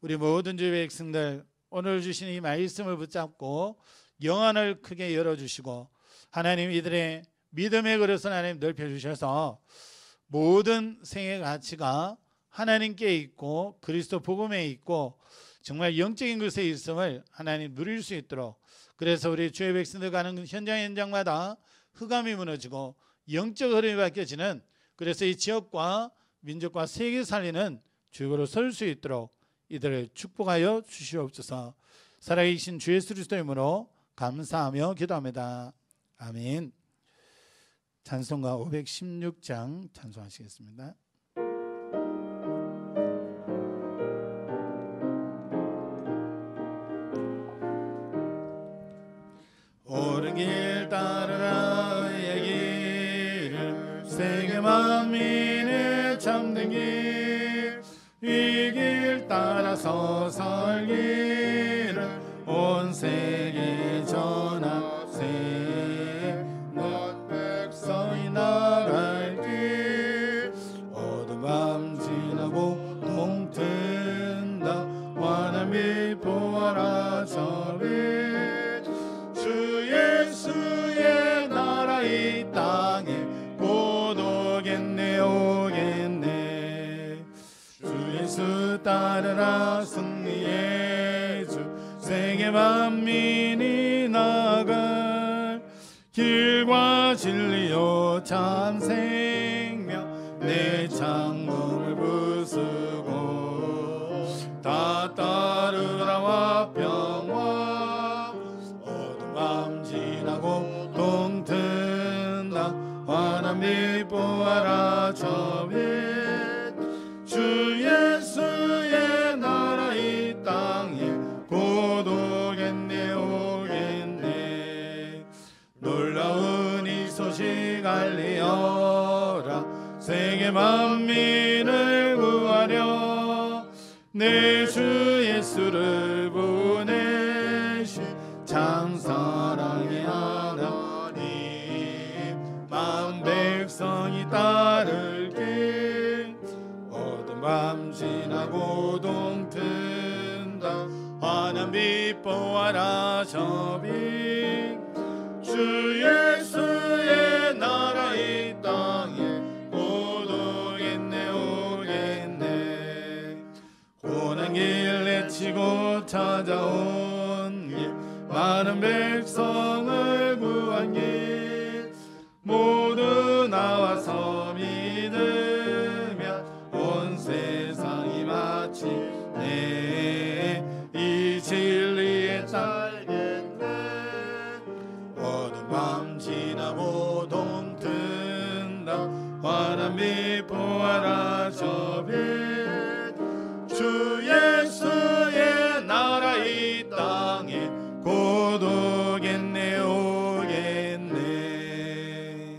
우리 모든 주의 백성들 오늘 주신 이 말씀을 붙잡고 영안을 크게 열어주시고 하나님 이들의 믿음의 그릇을 하나님 넓혀주셔서 모든 생의 가치가 하나님께 있고 그리스도 복음에 있고 정말 영적인 것에 있음을 하나님 누릴 수 있도록 그래서 우리 주의 백성들 가는 현장마다 흑암이 무너지고 영적 흐름이 바뀌어지는 그래서 이 지역과 민족과 세계 살리는 주역으로 설 수 있도록 이들을 축복하여 주시옵소서. 살아계신 주 예수 그리스도의 이름으로 감사하며 기도합니다. 아멘. 찬송가 516장 찬송하시겠습니다. 옳은 길 따르라 의의 길 세계 만민의 참된 길 이 길 따라서 살기를 온 세계 전하세 넌 백성이 나 주 따르라 승리의 주 세계 만민이 나갈 길과 진리요 참 생명 내 창문을 부수고 다 따르라 화평화 어두운 밤 지나고 동튼다 환한 빛 보아라 저 빛 주 예수의 나라 이 땅에 곧 오겠네 오겠네 놀라운 이 소식 알리어라 세계 만민을 구하려 내 주 예수를 보내신 참 사랑의 하나님 마음 백성이 따를게 어두운 밤 지나고 동튼다 환한 빛 보아라 저 빛 주 예수의 나라 이 땅에 곧 오겠네 오겠네 고난 길 내치고 찾아온 길 많은 백성을 구한 길 모두 나와서 믿으면 온 세상이 마치 이 진리에 살겠네 어두운 밤 지나고 동튼다 환한 빛 보아라 저 빛 주 예수의 나라 이 땅에 곧 오겠네 오겠네.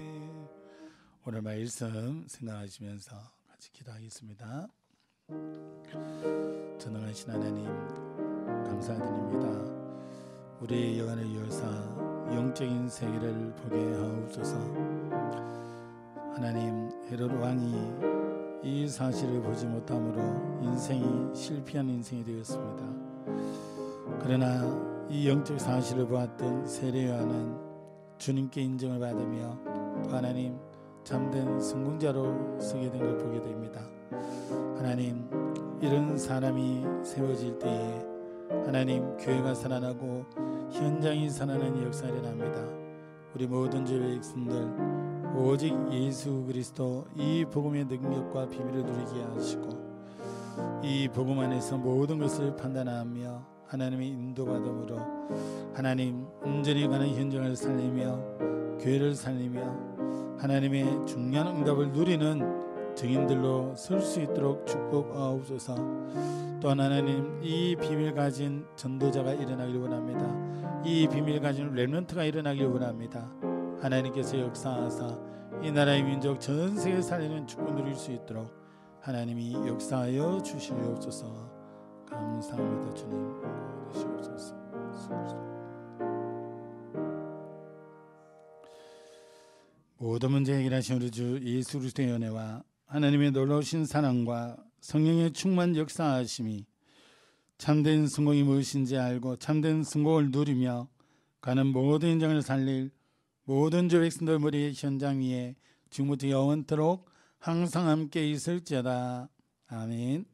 오늘 말씀 생각하시면서 같이 기도하겠습니다. 전능하신 하나님 감사드립니다. 우리의 영안을 여사 영적인 세계를 보게 하옵소서. 하나님 헤롯 왕이 이 사실을 보지 못함으로 인생이 실패한 인생이 되었습니다. 그러나 이 영적 사실을 보았던 세례 요한은 주님께 인정을 받으며 하나님 참된 성공자로 서게 된 걸 보게 됩니다. 하나님 이런 사람이 세워질 때에 하나님 교회가 살아나고 현장이 살아나는 역사가 일어납니다. 우리 모든 주의 백성들 오직 예수 그리스도 이 복음의 능력과 비밀을 누리게 하시고 이 복음 안에서 모든 것을 판단하며 하나님의 인도받음으로 하나님 온전히 가는 현장을 살리며 교회를 살리며 하나님의 중요한 응답을 누리는 증인들로 설 수 있도록 축복하옵소서. 또한 하나님 이 비밀 가진 전도자가 일어나길 원합니다. 이 비밀 가진 렘넌트가 일어나길 원합니다. 하나님께서 역사하사 이 나라의 민족 전 세계에 살리는 축복 누릴 수 있도록 하나님이 역사하여 주시옵소서. 감사합니다. 주님 주시옵소서. 모든 문제 해결하신 우리 주 예수 그리스도의 은혜와 하나님의 놀라우신 사랑과 성령의 충만 역사하심이 참된 성공이 무엇인지 알고 참된 성공을 누리며 가는 모든 현장을 살릴 모든 주 백성들 머리의 현장 위에 지금부터 영원토록 항상 함께 있을지어다. 아멘.